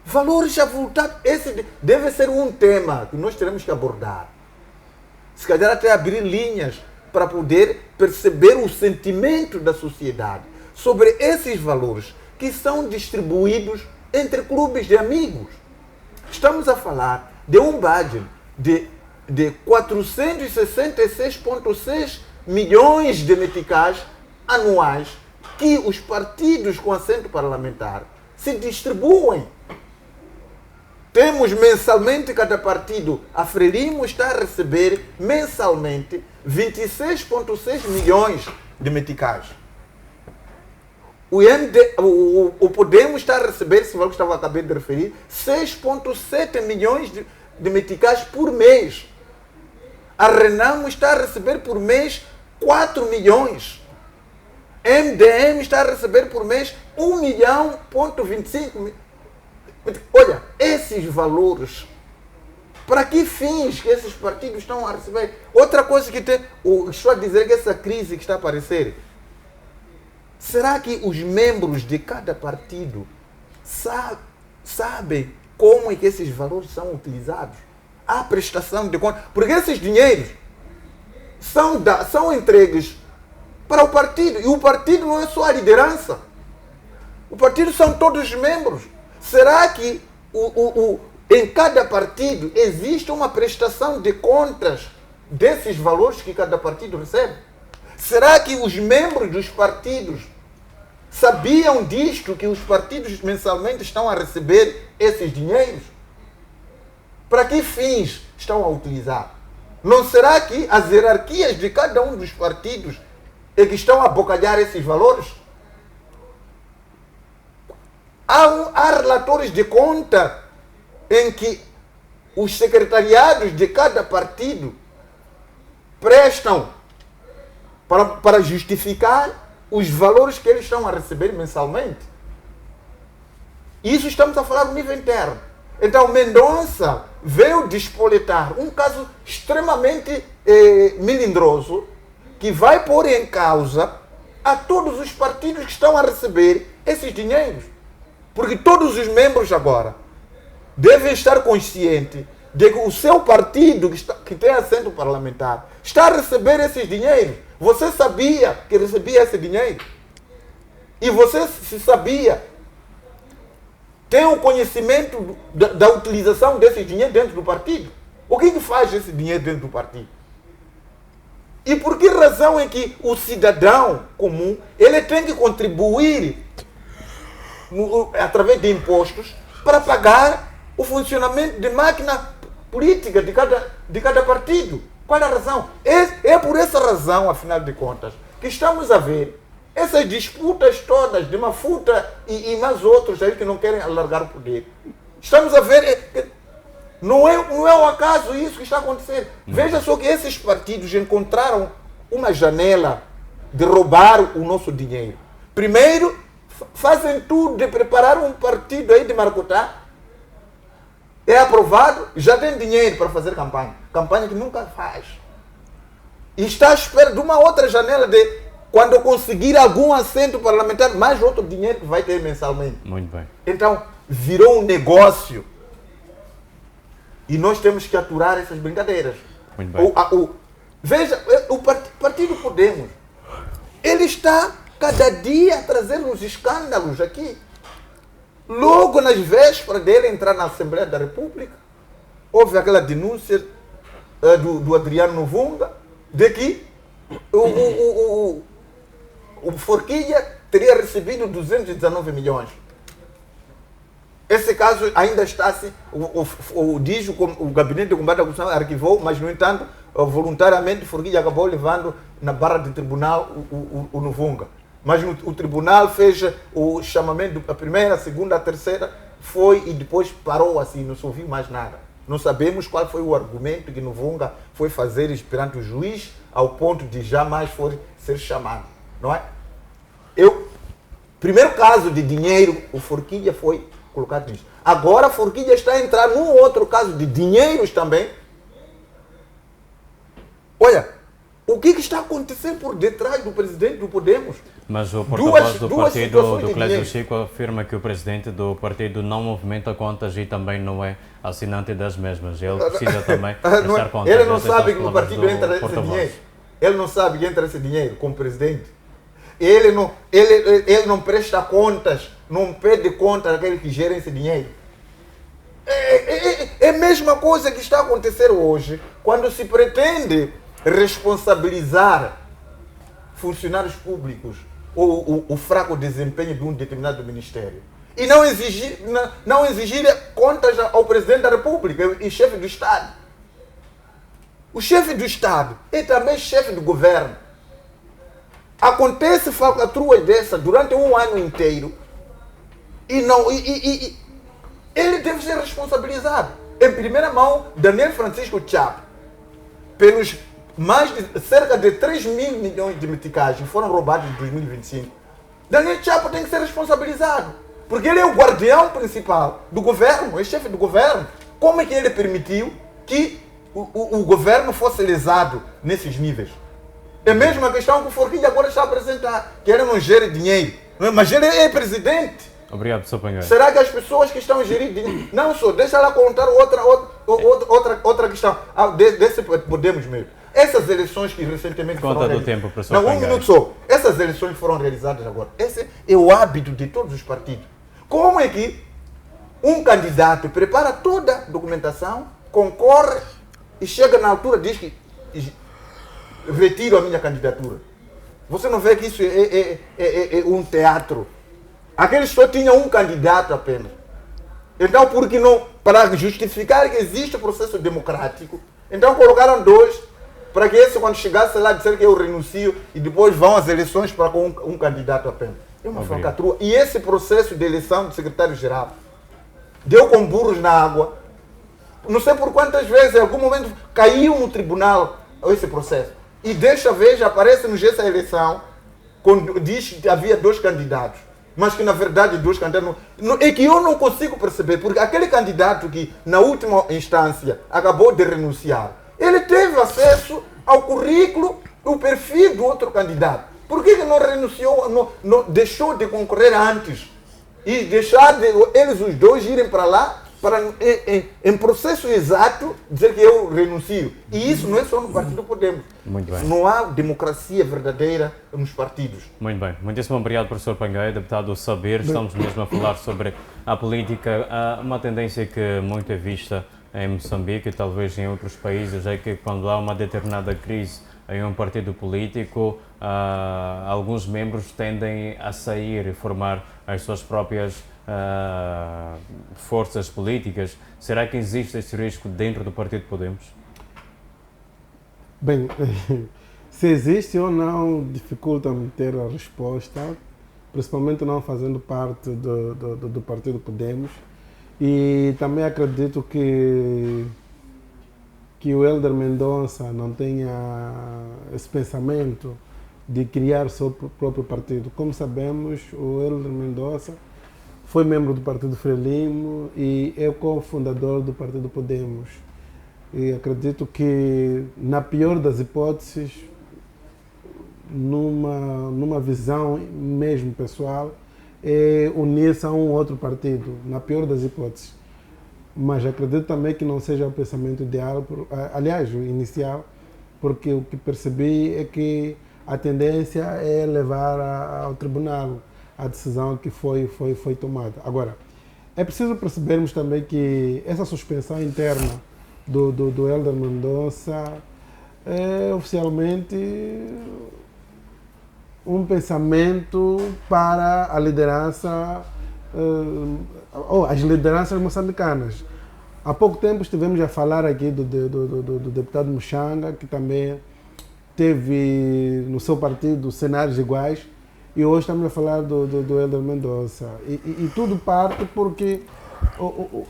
Valores avultados. Esse deve ser um tema que nós teremos que abordar. Se calhar até abrir linhas para poder perceber o sentimento da sociedade sobre esses valores que são distribuídos entre clubes de amigos. Estamos a falar de um budget de 466,6 milhões de meticais anuais que os partidos com assento parlamentar se distribuem. Temos mensalmente, cada partido, a Frelimo está a receber mensalmente 26,6 milhões de meticais. o Podemos está a receber, esse valor que estava acabando de referir, 6,7 milhões de meticais por mês. A Renamo está a receber por mês 4 milhões. MDM está a receber por mês 1,25 milhão. Olha, esses valores, para que fins que esses partidos estão a receber? Outra coisa que estou a dizer que essa crise que está a aparecer, será que os membros de cada partido sabem como é que esses valores são utilizados? A prestação de contas. Porque esses dinheiros são entregues para o partido. E o partido não é só a liderança. O partido são todos os membros. Será que em cada partido existe uma prestação de contas desses valores que cada partido recebe? Será que os membros dos partidos sabiam disto, que os partidos mensalmente estão a receber esses dinheiros? Para que fins estão a utilizar? Não será que as hierarquias de cada um dos partidos é que estão a abocalhar esses valores? Há relatórios de conta em que os secretariados de cada partido prestam para justificar os valores que eles estão a receber mensalmente. Isso estamos a falar no nível interno. Então, Mendonça veio despoletar um caso extremamente melindroso que vai pôr em causa a todos os partidos que estão a receber esses dinheiros. Porque todos os membros agora devem estar conscientes de que o seu partido, que tem assento parlamentar, está a receber esses dinheiros. Você sabia que recebia esse dinheiro? E você se sabia, tem o conhecimento da utilização desse dinheiro dentro do partido? O que faz esse dinheiro dentro do partido? E por que razão é que o cidadão comum ele tem que contribuir através de impostos para pagar o funcionamento de máquina política de cada partido? Qual é a razão? É por essa razão, afinal de contas, que estamos a ver essas disputas todas de Mafuta e mais outros aí que não querem alargar o poder. Estamos a ver, não é um acaso isso que está acontecendo. Veja só que esses partidos encontraram uma janela de roubar o nosso dinheiro. Primeiro, fazem tudo de preparar um partido aí de maracutá. É aprovado, já tem dinheiro para fazer campanha. Campanha que nunca faz. E está à espera de uma outra janela de, quando conseguir algum assento parlamentar, mais outro dinheiro que vai ter mensalmente. Muito bem. Então, virou um negócio. E nós temos que aturar essas brincadeiras. Muito bem. Veja, o Partido Podemos, ele está cada dia a trazer uns escândalos aqui. Logo nas vésperas dele entrar na Assembleia da República, houve aquela denúncia do Adriano Novunga de que o Forquilha teria recebido 219 milhões. Esse caso ainda está assim, o Gabinete de Combate à Corrupção arquivou, mas, no entanto, voluntariamente Forquilha acabou levando na barra de tribunal o Novunga. Mas o tribunal fez o chamamento, a primeira, a segunda, a terceira, foi e depois parou assim, não se ouviu mais nada. Não sabemos qual foi o argumento que Novunga foi fazer perante o juiz, ao ponto de jamais ser chamado, não é? Primeiro caso de dinheiro, o Forquilha foi colocado nisso. Agora a Forquilha está a entrar num outro caso de dinheiros também. Olha, o que está acontecendo por detrás do presidente do Podemos? Mas o porta-voz do partido, do Clésio dinheiro. Chico, afirma que o presidente do partido não movimenta contas e também não é assinante das mesmas. Ele precisa também prestar contas. Ele não sabe que o partido entra esse dinheiro. Ele não sabe que entra esse dinheiro como presidente. Ele não presta contas, não pede conta daquele que gera esse dinheiro. É a mesma coisa que está acontecendo hoje, quando se pretende responsabilizar funcionários públicos ou o fraco desempenho de um determinado ministério. E não exigir contas ao presidente da República e chefe do Estado. O chefe do Estado é também chefe do governo. Acontece falcatrua dessa durante um ano inteiro e ele deve ser responsabilizado. Em primeira mão, Daniel Francisco Chapo, pelos cerca de 3 mil milhões de meticais que foram roubados em 2025. Daniel Chapo tem que ser responsabilizado, porque ele é o guardião principal do governo, é chefe do governo. Como é que ele permitiu que o governo fosse lesado nesses níveis? É mesmo a questão que o Forquilha agora está a apresentar, que ele não gere dinheiro, mas ele é presidente. Obrigado, professor Pangueira. Será que as pessoas que estão a gerir dinheiro... Não só, deixa lá contar outra questão. Desse Podemos mesmo. Essas eleições que recentemente Conta foram do tempo, professor Não, um Pangueira. minuto só. Essas eleições foram realizadas agora. Esse é o hábito de todos os partidos. Como é que um candidato prepara toda a documentação, concorre e chega na altura e diz que retiro a minha candidatura? Você não vê que isso é um teatro? Aqueles só tinham um candidato apenas. Então, por que não, para justificar que existe processo democrático, então colocaram 2, para que esse, quando chegasse lá, disser que eu renuncio e depois vão às eleições para com um candidato apenas. É uma falcatrua. E esse processo de eleição do secretário-geral deu com burros na água. Não sei por quantas vezes, em algum momento, caiu no tribunal esse processo. E desta vez aparece-nos essa eleição, quando diz que havia 2 candidatos. Mas que na verdade 2 candidatos é que eu não consigo perceber, porque aquele candidato que na última instância acabou de renunciar, ele teve acesso ao currículo, o perfil do outro candidato. Por que não renunciou, não deixou de concorrer antes e deixar eles os 2 irem para lá para em processo exato dizer que eu renuncio? E isso não é só no Partido Podemos. Muito bem. Não há democracia verdadeira nos partidos. Muito bem. Muitíssimo obrigado, professor Pangueira, deputado do Saber. Estamos mesmo a falar sobre a política. Há uma tendência que muito é vista em Moçambique e talvez em outros países, é que quando há uma determinada crise em um partido político, alguns membros tendem a sair e formar as suas próprias forças políticas. Será que existe esse risco dentro do Partido Podemos? Bem, se existe ou não, dificulta-me ter a resposta, principalmente não fazendo parte do Partido Podemos. E também acredito que o Hélder Mendonça não tenha esse pensamento de criar seu próprio partido. Como sabemos, o Hélder Mendonça foi membro do Partido Frelimo e é cofundador do Partido Podemos. E acredito que, na pior das hipóteses, numa visão mesmo pessoal, é unir-se a um outro partido, na pior das hipóteses. Mas acredito também que não seja o pensamento ideal, aliás, o inicial, porque o que percebi é que a tendência é levar ao tribunal a decisão que foi tomada. Agora, é preciso percebermos também que essa suspensão interna do Hélder Mendonça é oficialmente um pensamento para a liderança, as lideranças moçambicanas. Há pouco tempo estivemos a falar aqui do deputado Muxanga, que também teve no seu partido cenários iguais, e hoje estamos a falar do Hélder Mendonça. E tudo parte porque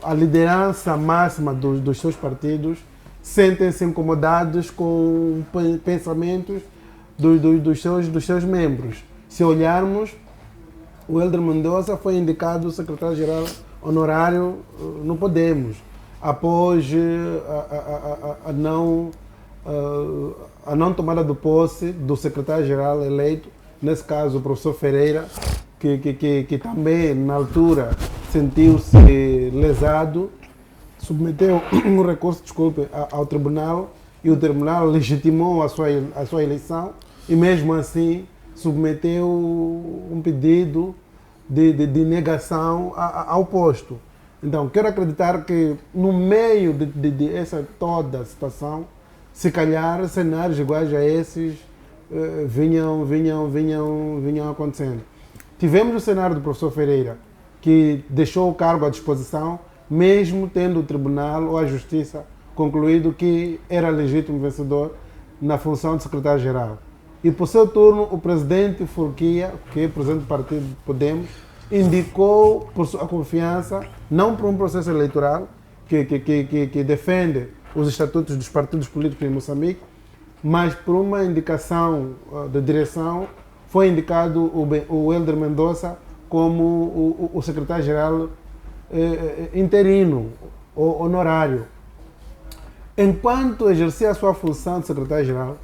a liderança máxima dos seus partidos sentem-se incomodados com pensamentos dos seus membros. Se olharmos, o Hélder Mendonça foi indicado secretário-geral honorário no Podemos, após a não tomada de posse do secretário-geral eleito, nesse caso o professor Ferreira, que também na altura sentiu-se lesado, submeteu um recurso, ao tribunal, e o tribunal legitimou a sua eleição e mesmo assim submeteu um pedido de negação ao posto. Então, quero acreditar que no meio de essa toda a situação, se calhar cenários iguais a esses vinham acontecendo. Tivemos o cenário do professor Ferreira, que deixou o cargo à disposição, mesmo tendo o tribunal ou a justiça concluído que era legítimo vencedor na função de secretário-geral. e por seu turno o presidente Forquia, que é presidente do partido Podemos, indicou por sua confiança, não por um processo eleitoral que defende os estatutos dos partidos políticos em Moçambique, mas por uma indicação da direção, foi indicado o Helder Mendonça como o secretário-geral interino, honorário. Enquanto exercia a sua função de secretário-geral,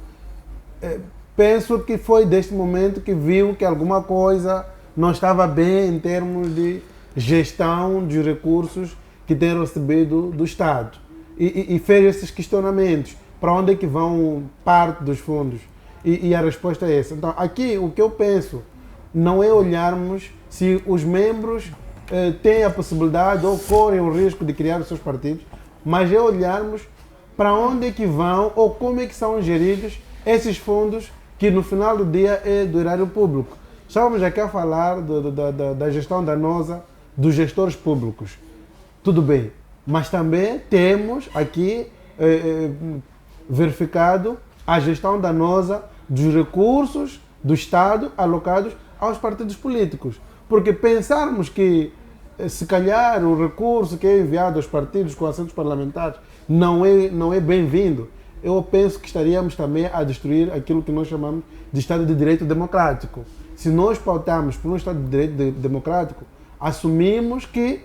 penso que foi deste momento que viu que alguma coisa não estava bem em termos de gestão dos recursos que tem recebido do Estado. E fez esses questionamentos. Para onde é que vão parte dos fundos? E a resposta é essa. Então, aqui o que eu penso não é olharmos se os membros têm a possibilidade ou correm o risco de criar os seus partidos, mas é olharmos para onde é que vão ou como é que são geridos esses fundos que no final do dia é do erário público. Estávamos aqui a falar da gestão danosa dos gestores públicos. Tudo bem, mas também temos aqui verificado a gestão danosa dos recursos do Estado alocados aos partidos políticos. Porque pensarmos que, se calhar, o recurso que é enviado aos partidos com assentos parlamentares não é bem-vindo, eu penso que estaríamos também a destruir aquilo que nós chamamos de Estado de Direito Democrático. Se nós pautarmos por um Estado de Direito Democrático, assumimos que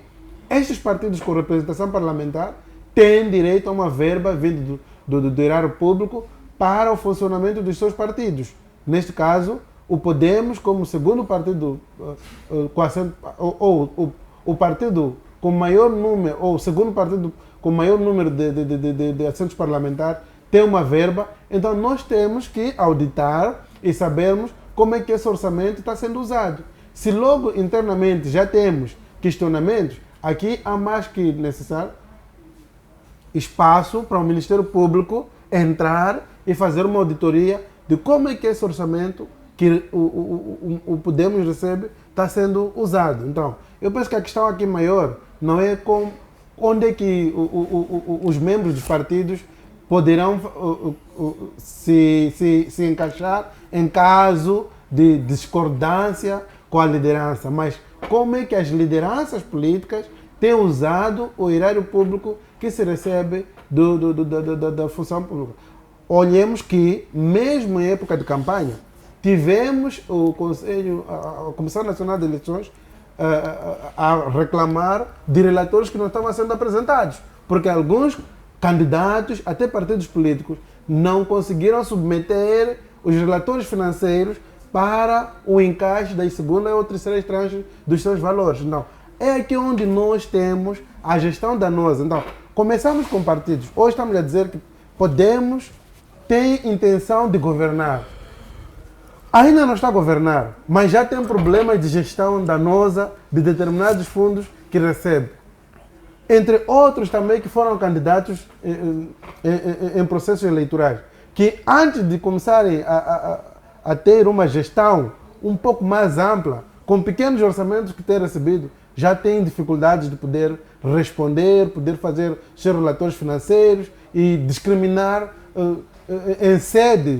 estes partidos com representação parlamentar têm direito a uma verba vinda do erário público para o funcionamento dos seus partidos. Neste caso, o Podemos, como segundo partido, ou o partido com maior número, ou o segundo partido com maior número de assentos parlamentares, tem uma verba. Então nós temos que auditar e sabermos como é que esse orçamento está sendo usado. Se logo internamente já temos questionamentos, aqui há mais que necessário espaço para o Ministério Público entrar e fazer uma auditoria de como é que esse orçamento que o Podemos recebe está sendo usado. Então, eu penso que a questão aqui maior não é onde é que os membros dos partidos poderão se encaixar em caso de discordância com a liderança, mas como é que as lideranças políticas têm usado o erário público que se recebe da função pública. Olhemos que, mesmo em época de campanha, tivemos a Comissão Nacional de Eleições a reclamar de relatores que não estavam sendo apresentados, porque alguns candidatos, até partidos políticos, não conseguiram submeter os relatores financeiros para o encaixe das segunda ou terceira tranches dos seus valores. Então, é aqui onde nós temos a gestão danosa. Então, começamos com partidos. Hoje estamos a dizer que Podemos ter intenção de governar. Ainda não está a governar, mas já tem problemas de gestão danosa de determinados fundos que recebe. Entre outros também que foram candidatos em processos eleitorais, que antes de começarem a ter uma gestão um pouco mais ampla, com pequenos orçamentos que têm recebido, já têm dificuldades de poder responder, poder fazer seus relatórios financeiros e discriminar em sede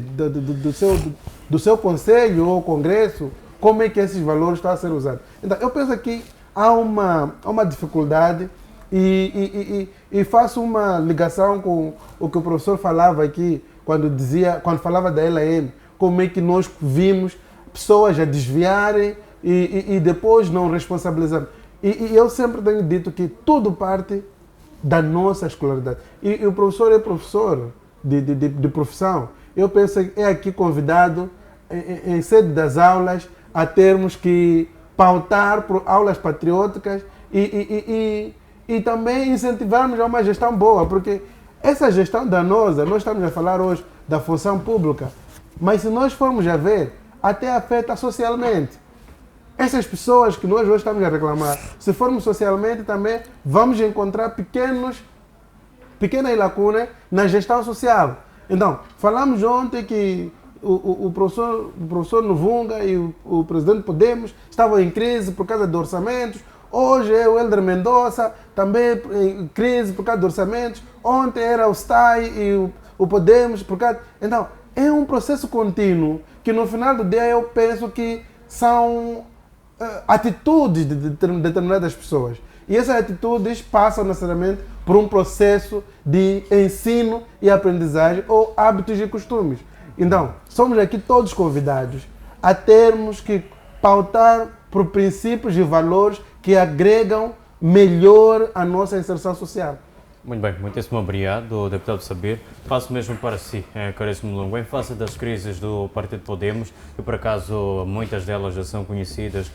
do seu conselho ou congresso como é que esses valores estão a ser usados. Então, eu penso que há uma dificuldade e faço uma ligação com o que o professor falava aqui quando falava da LN, como é que nós vimos pessoas a desviarem e depois não responsabilizando. E eu sempre tenho dito que tudo parte da nossa escolaridade. E o professor é professor de profissão. Eu penso que é aqui convidado, em sede das aulas, a termos que pautar por aulas patrióticas e também incentivarmos a uma gestão boa, porque essa gestão danosa, nós estamos a falar hoje da função pública, mas se nós formos a ver, até afeta socialmente. Essas pessoas que nós hoje estamos a reclamar, se formos socialmente também, vamos encontrar pequenas lacunas na gestão social. Então, falamos ontem que o professor Novunga e o presidente Podemos estavam em crise por causa de orçamentos. Hoje é o Helder Mendonça, também em crise por causa de orçamentos. Ontem era o STAI e o Podemos, então é um processo contínuo que no final do dia eu penso que são atitudes de determinadas pessoas. E essas atitudes passam necessariamente por um processo de ensino e aprendizagem ou hábitos e costumes. Então, somos aqui todos convidados a termos que pautar por princípios e valores que agregam melhor a nossa inserção social. Muito bem, muitíssimo obrigado, deputado Sabir. Passo mesmo para si, caríssimo Mulungu. Em face das crises do Partido Podemos, e por acaso muitas delas já são conhecidas,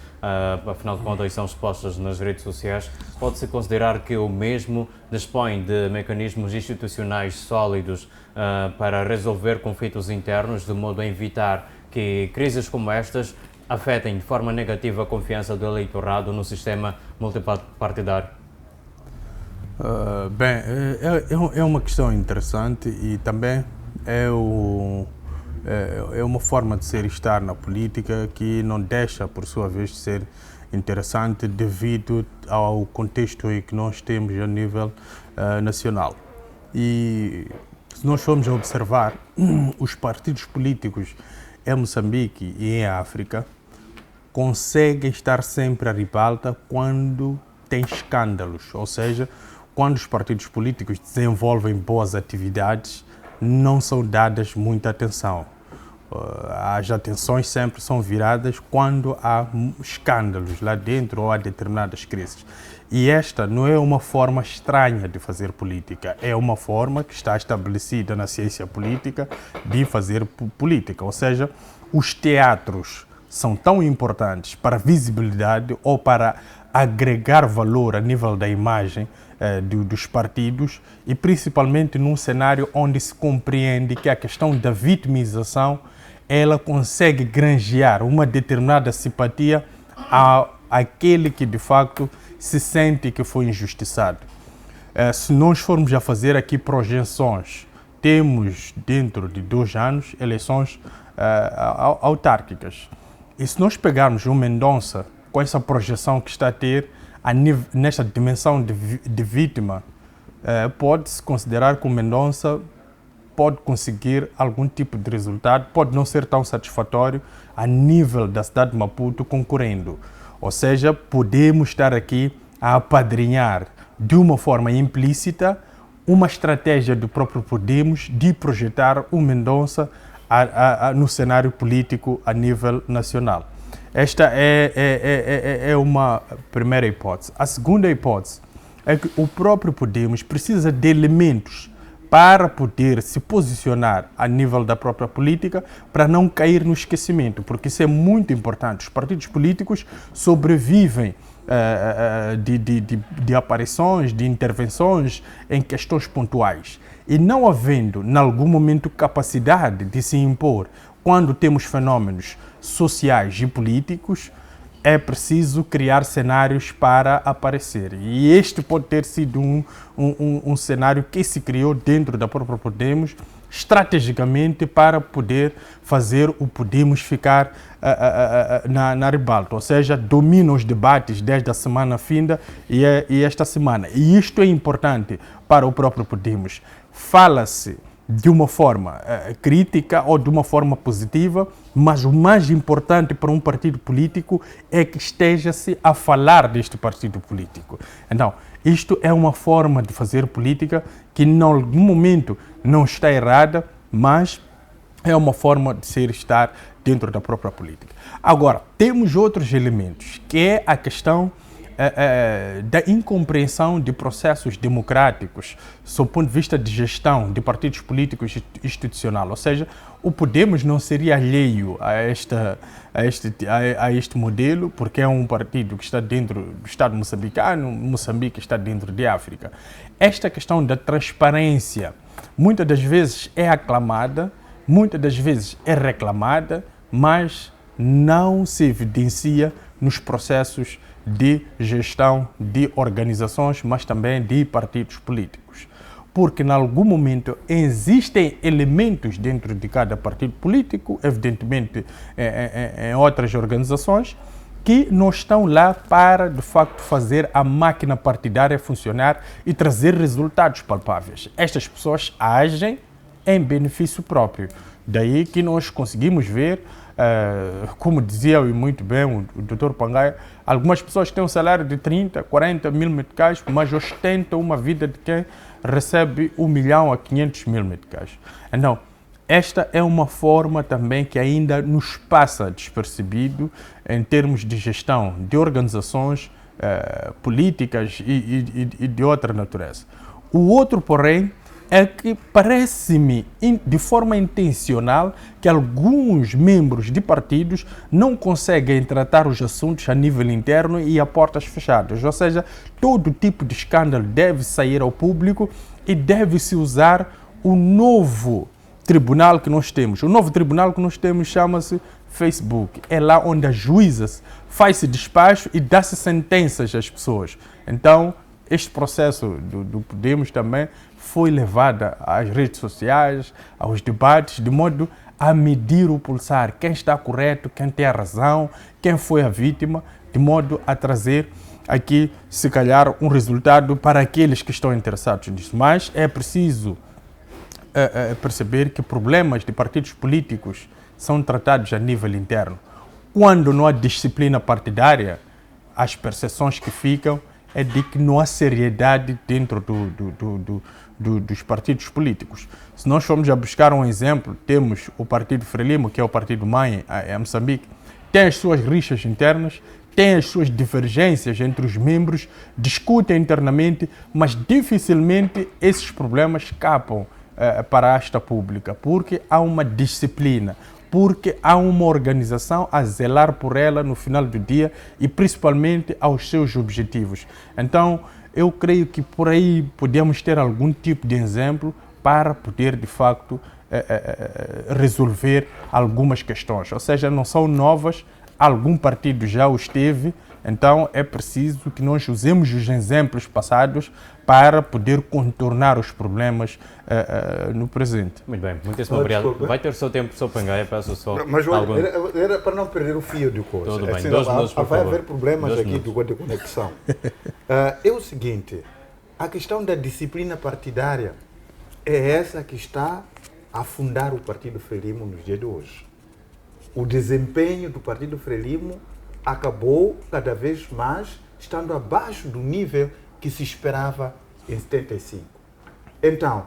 afinal de contas são expostas nas redes sociais, pode-se considerar que o mesmo dispõe de mecanismos institucionais sólidos para resolver conflitos internos, de modo a evitar que crises como estas afetem de forma negativa a confiança do eleitorado no sistema multipartidário? É uma questão interessante e também é uma forma de ser e estar na política que não deixa, por sua vez, de ser interessante devido ao contexto em que nós temos a nível nacional. E se nós formos a observar, os partidos políticos em Moçambique e em África conseguem estar sempre à ribalta quando tem escândalos, ou seja, quando os partidos políticos desenvolvem boas atividades, não são dadas muita atenção. As atenções sempre são viradas quando há escândalos lá dentro ou há determinadas crises. E esta não é uma forma estranha de fazer política, é uma forma que está estabelecida na ciência política de fazer política. Ou seja, os teatros são tão importantes para a visibilidade ou para agregar valor a nível da imagem dos partidos e principalmente num cenário onde se compreende que a questão da vitimização ela consegue granjear uma determinada simpatia àquele que de facto se sente que foi injustiçado. Se nós formos a fazer aqui projeções, temos dentro de 2 anos eleições autárquicas. E se nós pegarmos o Mendonça com essa projeção que está a ter nesta dimensão de vítima, pode-se considerar que o Mendonça pode conseguir algum tipo de resultado, pode não ser tão satisfatório a nível da cidade de Maputo concorrendo. Ou seja, podemos estar aqui a apadrinhar de uma forma implícita uma estratégia do próprio Podemos de projetar o Mendonça no cenário político a nível nacional. Esta é uma primeira hipótese. A segunda hipótese é que o próprio Podemos precisa de elementos para poder se posicionar a nível da própria política para não cair no esquecimento, porque isso é muito importante. Os partidos políticos sobrevivem de aparições, de intervenções em questões pontuais. E não havendo, em algum momento, capacidade de se impor quando temos fenômenos sociais e políticos, é preciso criar cenários para aparecer. E este pode ter sido um cenário que se criou dentro da própria Podemos, estrategicamente para poder fazer o Podemos ficar na ribalta, ou seja, domina os debates desde a semana finda e esta semana. E isto é importante para o próprio Podemos. Fala-se de uma forma crítica ou de uma forma positiva, mas o mais importante para um partido político é que esteja-se a falar deste partido político. Então, isto é uma forma de fazer política que em algum momento não está errada, mas é uma forma de ser estar dentro da própria política. Agora, temos outros elementos, que é a questão da incompreensão de processos democráticos sob o ponto de vista de gestão de partidos políticos institucional. Ou seja, o Podemos não seria alheio a este modelo, porque é um partido que está dentro do Estado moçambicano, Moçambique está dentro de África. Esta questão da transparência muitas das vezes é aclamada, muitas das vezes é reclamada, mas não se evidencia nos processos de gestão de organizações, mas também de partidos políticos. Porque, em algum momento, existem elementos dentro de cada partido político, evidentemente em outras organizações, que não estão lá para, de facto, fazer a máquina partidária funcionar e trazer resultados palpáveis. Estas pessoas agem em benefício próprio. Daí que nós conseguimos ver, como dizia muito bem o Dr. Pangaia, algumas pessoas têm um salário de 30, 40 mil meticais, mas ostentam uma vida de quem recebe 1 milhão a 500 mil meticais. Então, esta é uma forma também que ainda nos passa despercebido em termos de gestão de organizações políticas e de outra natureza. O outro, porém, é que parece-me, de forma intencional, que alguns membros de partidos não conseguem tratar os assuntos a nível interno e a portas fechadas. Ou seja, todo tipo de escândalo deve sair ao público e deve-se usar o novo tribunal que nós temos. O novo tribunal que nós temos chama-se Facebook. É lá onde a juíza faz-se despacho e dá-se sentenças às pessoas. Então, este processo do Podemos também foi levado às redes sociais, aos debates, de modo a medir o pulsar, quem está correto, quem tem a razão, quem foi a vítima, de modo a trazer aqui, se calhar, um resultado para aqueles que estão interessados nisso. Mas é preciso perceber que problemas de partidos políticos são tratados a nível interno. Quando não há disciplina partidária, as percepções que ficam é de que não há seriedade dentro dos partidos políticos. Se nós formos a buscar um exemplo, temos o Partido Frelimo, que é o partido mãe em Moçambique, tem as suas rixas internas, tem as suas divergências entre os membros, discutem internamente, mas dificilmente esses problemas escapam para a asta pública, porque há uma disciplina, porque há uma organização a zelar por ela no final do dia e principalmente aos seus objetivos. Então, eu creio que por aí podemos ter algum tipo de exemplo para poder, de facto, resolver algumas questões. Ou seja, não são novas, algum partido já os teve, então é preciso que nós usemos os exemplos passados para poder contornar os problemas no presente. Muito bem, muitíssimo obrigado. Desculpa. Vai ter o seu tempo, Sr. Pangaia, peço só Mas olha, algum... era para não perder o fio de coisa. Tudo bem, Assim, 2 minutos, por vai favor. haver problemas 2 aqui minutos. de conexão. É o seguinte, a questão da disciplina partidária é essa que está a afundar o Partido Frelimo nos dias de hoje. O desempenho do Partido Frelimo acabou cada vez mais estando abaixo do nível que se esperava em 75. Então,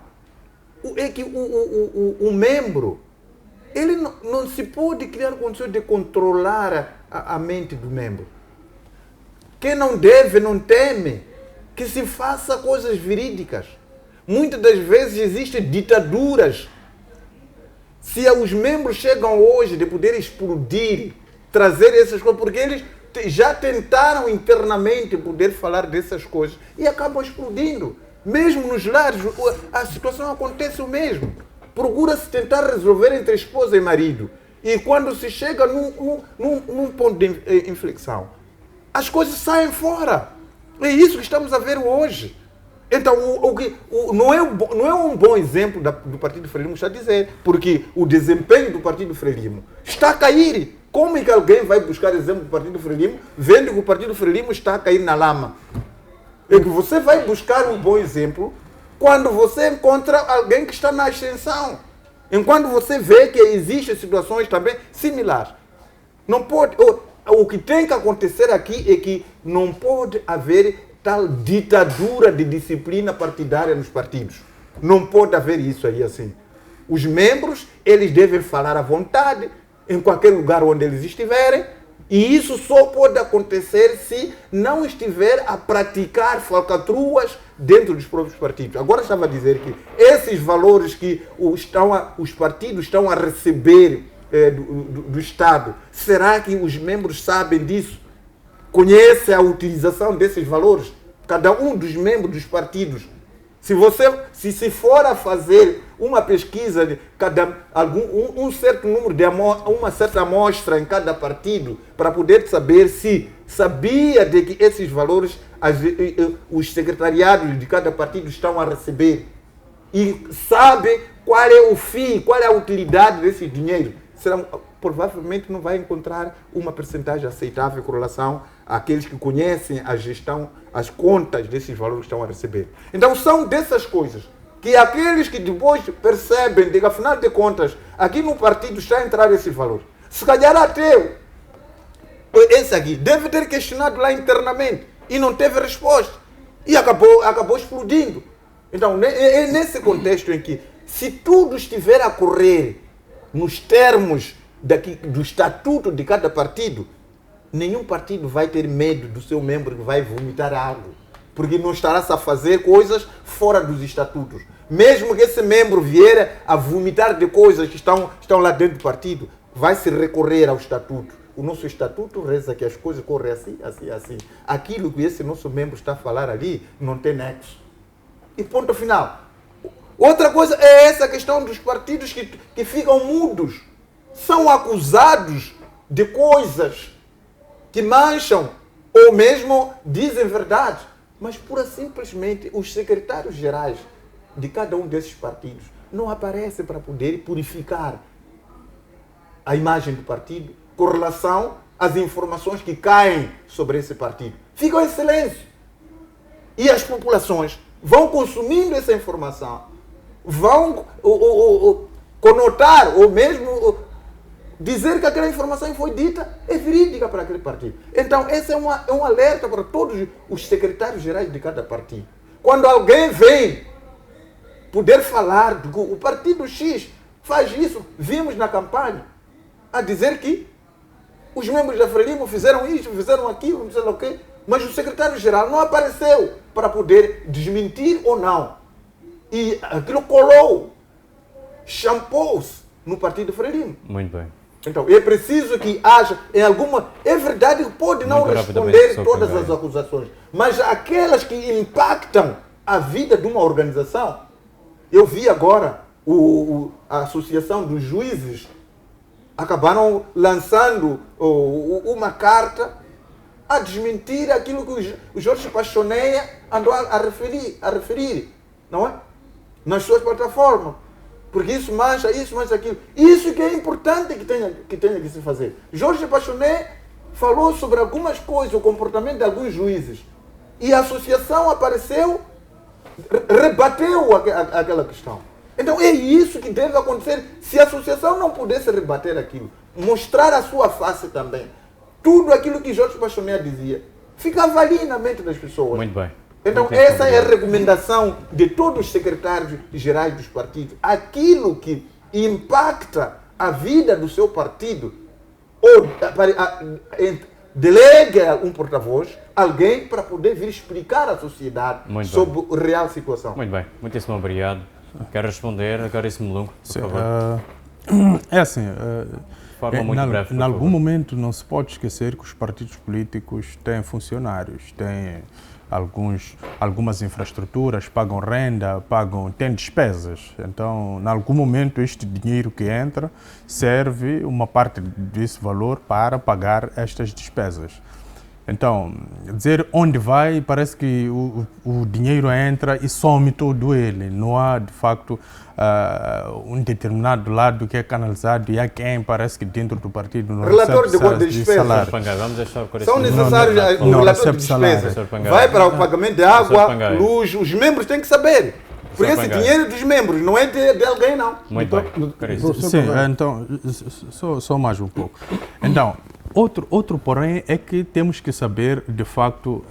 é que o membro, ele não se pode criar condições de controlar a mente do membro. Quem não deve, não teme, que se faça coisas verídicas. Muitas das vezes existem ditaduras. Se os membros chegam hoje de poder explodir, trazer essas coisas, porque eles já tentaram internamente poder falar dessas coisas e acabam explodindo. Mesmo nos lares, a situação acontece o mesmo. Procura-se tentar resolver entre esposa e marido. E quando se chega num ponto de inflexão, as coisas saem fora. É isso que estamos a ver hoje. Então, não é um bom exemplo do Partido Frelimo, está a dizer, porque o desempenho do Partido Frelimo está a cair. Como é que alguém vai buscar exemplo do Partido Frelimo, vendo que o Partido Frelimo está a cair na lama? É que você vai buscar um bom exemplo quando você encontra alguém que está na ascensão. Enquanto você vê que existem situações também similares. Não pode, o que tem que acontecer aqui é que não pode haver tal ditadura de disciplina partidária nos partidos. Não pode haver isso aí assim. Os membros, eles devem falar à vontade, em qualquer lugar onde eles estiverem, e isso só pode acontecer se não estiver a praticar falcatruas dentro dos próprios partidos. Agora estava a dizer que esses valores que os partidos estão a receber do Estado, será que os membros sabem disso? Conhecem a utilização desses valores? Cada um dos membros dos partidos. Se for a fazer uma pesquisa de um certo número de uma certa amostra em cada partido, para poder saber se sabia de que esses valores os secretariados de cada partido estão a receber, e sabe qual é o fim, qual é a utilidade desse dinheiro, provavelmente não vai encontrar uma percentagem aceitável em relação àqueles que conhecem a gestão, as contas desses valores que estão a receber. Então são dessas coisas que aqueles que depois percebem de que, afinal de contas, aqui no partido está a entrar esse valor. Se calhar até esse aqui deve ter questionado lá internamente e não teve resposta. E acabou explodindo. Então, é nesse contexto em que, se tudo estiver a correr nos termos do estatuto de cada partido, nenhum partido vai ter medo do seu membro que vai vomitar algo, porque não estará a fazer coisas fora dos estatutos. Mesmo que esse membro vier a vomitar de coisas que estão lá dentro do partido, vai se recorrer ao estatuto. O nosso estatuto reza que as coisas correm assim, assim, assim. Aquilo que esse nosso membro está a falar ali não tem nexo. E ponto final. Outra coisa é essa questão dos partidos que ficam mudos. São acusados de coisas que mancham ou mesmo dizem verdade. Mas pura simplesmente os secretários gerais de cada um desses partidos não aparecem para poder purificar a imagem do partido com relação às informações que caem sobre esse partido. Ficam em silêncio. E as populações vão consumindo essa informação, vão conotar ou mesmo dizer que aquela informação foi dita é verídica para aquele partido. Então, esse é um alerta para todos os secretários gerais de cada partido. Quando alguém vem poder falar que o partido X faz isso, vimos na campanha, a dizer que os membros da Frelimo fizeram isso, fizeram aquilo, não sei lá o quê, mas o secretário-geral não apareceu para poder desmentir ou não. E aquilo colou, champou-se no partido Frelimo. Muito bem. Então, é preciso que haja em alguma... É verdade que pode não responder todas as acusações, mas aquelas que impactam a vida de uma organização. Eu vi agora a Associação dos Juízes acabaram lançando uma carta a desmentir aquilo que o Jorge Pachoneia andou a referir, não é? Nas suas plataformas. Porque isso mancha aquilo. Isso que é importante que tenha que se fazer. Jorge Pachoneia falou sobre algumas coisas, o comportamento de alguns juízes. E a associação apareceu, rebateu aquela questão. Então é isso que deve acontecer. Se a associação não pudesse rebater aquilo, mostrar a sua face também, tudo aquilo que Jorge Pachoneia dizia, ficava ali na mente das pessoas. Muito bem. Então essa é a recomendação de todos os secretários gerais dos partidos. Aquilo que impacta a vida do seu partido, ou delega um porta-voz, alguém para poder vir explicar à sociedade sobre a real situação. Muito bem. Muitíssimo obrigado. Quero responder, Caríssimo Mulungo, por favor. É assim, Breve, em algum momento não se pode esquecer que os partidos políticos têm funcionários, têm algumas infraestruturas, pagam renda, têm despesas. Então, em algum momento, este dinheiro que entra serve uma parte desse valor para pagar estas despesas. Então, dizer onde vai, parece que o dinheiro entra e some todo ele. Não há, de facto, um determinado lado que é canalizado e há quem parece que dentro do partido não relatório recebe de despesas. Vamos deixar por São necessários o relatório de despesas. Vai para o pagamento de água, luz, os membros têm que saber. Porque esse dinheiro é dos membros, não é de alguém, não. Muito bem. Sim, então, só mais um pouco. Então, outro porém é que temos que saber, de facto,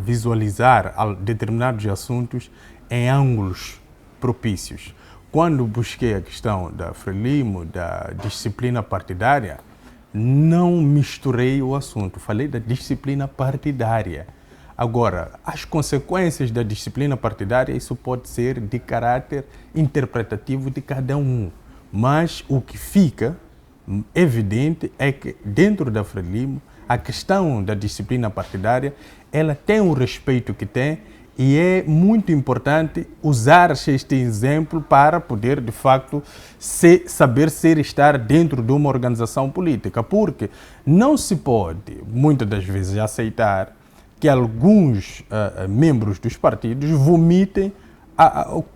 visualizar determinados assuntos em ângulos propícios. Quando busquei a questão da Frelimo, da disciplina partidária, não misturei o assunto, falei da disciplina partidária. Agora, as consequências da disciplina partidária, isso pode ser de caráter interpretativo de cada um, mas o que fica evidente é que dentro da Frelimo, a questão da disciplina partidária, ela tem o respeito que tem e é muito importante usar este exemplo para poder, de facto, saber estar dentro de uma organização política, porque não se pode, muitas das vezes, aceitar que alguns membros dos partidos vomitem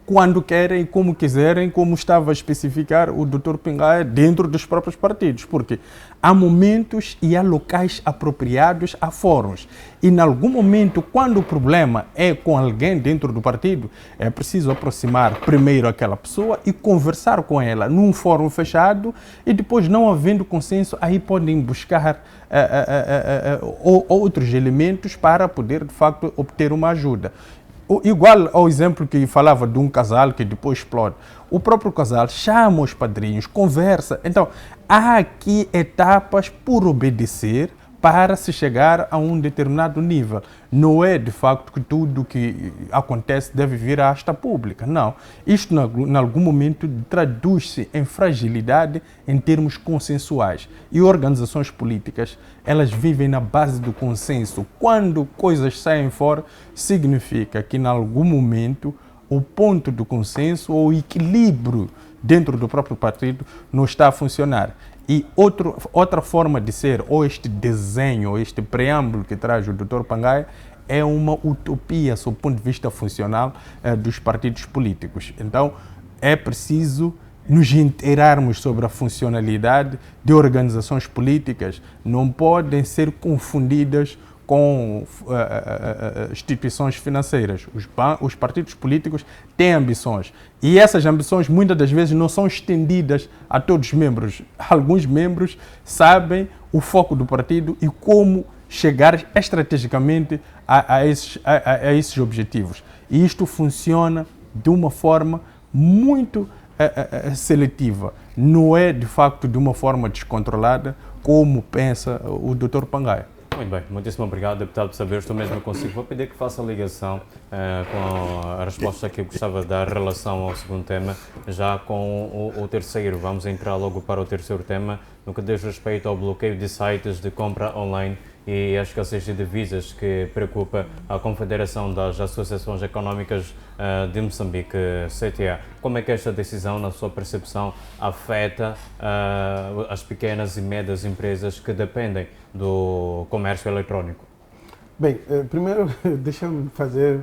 quando querem, como quiserem, como estava a especificar o Dr. Pingaia, dentro dos próprios partidos, porque há momentos e há locais apropriados a fóruns. E, em algum momento, quando o problema é com alguém dentro do partido, é preciso aproximar primeiro aquela pessoa e conversar com ela num fórum fechado e depois, não havendo consenso, aí podem buscar outros elementos para poder, de facto, obter uma ajuda. Igual ao exemplo que falava de um casal que depois explode. O próprio casal chama os padrinhos, conversa. Então, há aqui etapas por obedecer para se chegar a um determinado nível. Não é, de facto, que tudo que acontece deve vir à asta pública. Não. Isto, em algum momento, traduz-se em fragilidade em termos consensuais. E organizações políticas, elas vivem na base do consenso. Quando coisas saem fora, significa que, em algum momento, o ponto do consenso ou o equilíbrio dentro do próprio partido não está a funcionar. E outra forma de ser, ou este desenho, ou este preâmbulo que traz o Dr. Pingaia, é uma utopia, sob o ponto de vista funcional, dos partidos políticos. Então, é preciso nos inteirarmos sobre a funcionalidade de organizações políticas. Não podem ser confundidas com instituições financeiras. Os partidos políticos têm ambições e essas ambições muitas das vezes não são estendidas a todos os membros. Alguns membros sabem o foco do partido e como chegar estrategicamente a esses objetivos. E isto funciona de uma forma muito seletiva. Não é, de facto, de uma forma descontrolada, como pensa o Dr. Pingaia. Muito bem, muitíssimo obrigado, deputado Saber. Estou mesmo consigo. Vou pedir que faça a ligação com a resposta que eu gostava de dar em relação ao segundo tema, já com o terceiro. Vamos entrar logo para o terceiro tema, no que diz respeito ao bloqueio de sites de compra online e a escassez de divisas que preocupa a Confederação das Associações Económicas de Moçambique, CTA. Como é que esta decisão, na sua percepção, afeta as pequenas e médias empresas que dependem do comércio eletrónico? Bem, primeiro deixa-me fazer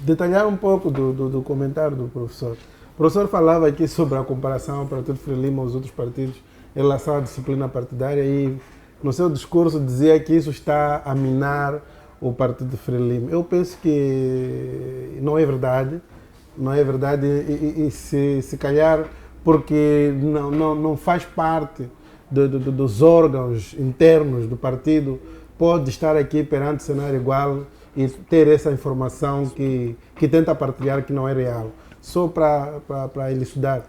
detalhar um pouco do comentário do professor. O professor falava aqui sobre a comparação para o Partido Frelimo aos outros partidos em relação à disciplina partidária e no seu discurso dizia que isso está a minar o Partido Frelimo. Eu penso que não é verdade, e se calhar porque não faz parte dos órgãos internos do partido, pode estar aqui perante o cenário igual e ter essa informação que tenta partilhar que não é real. Só para elucidar,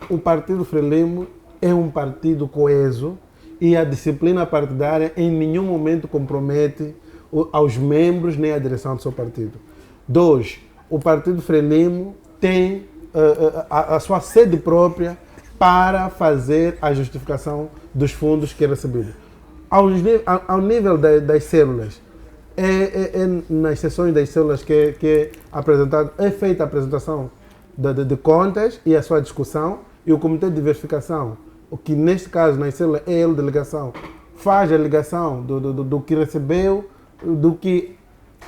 o Partido Frelimo é um partido coeso e a disciplina partidária em nenhum momento compromete aos membros nem a direção do seu partido. 2. O Partido Frelimo tem a sua sede própria para fazer a justificação dos fundos que é recebido. Ao nível das células, nas sessões das células que é feita a apresentação de contas e a sua discussão, e o Comitê de Verificação, o que neste caso nas células é a delegação, faz a ligação do que recebeu, do que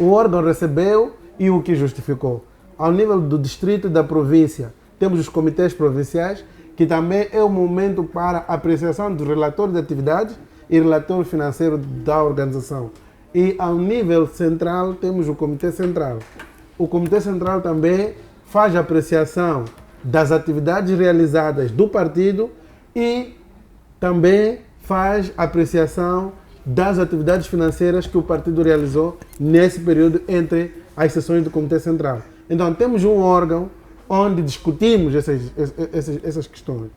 o órgão recebeu e o que justificou. Ao nível do distrito e da província, temos os comitês provinciais, que também é o momento para apreciação do relatório de atividades e relatório financeiro da organização. E ao nível central, temos o Comitê Central. O Comitê Central também faz a apreciação das atividades realizadas do partido e também faz a apreciação das atividades financeiras que o partido realizou nesse período entre as sessões do Comitê Central. Então, temos um órgão onde discutimos essas questões.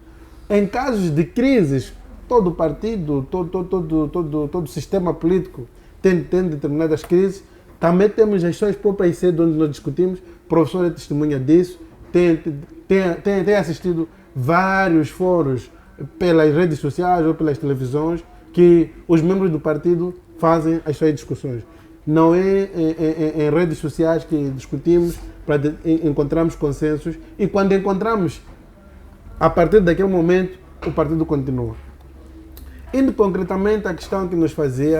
Em casos de crises, todo partido, todo o sistema político tem determinadas crises. Também temos as suas próprias sedes onde nós discutimos. O professor é testemunha disso. Tem assistido vários fóruns pelas redes sociais ou pelas televisões que os membros do partido fazem as suas discussões. Não é em redes sociais que discutimos para encontrarmos consensos e quando encontramos, a partir daquele momento, o partido continua. Indo concretamente à questão que nos fazia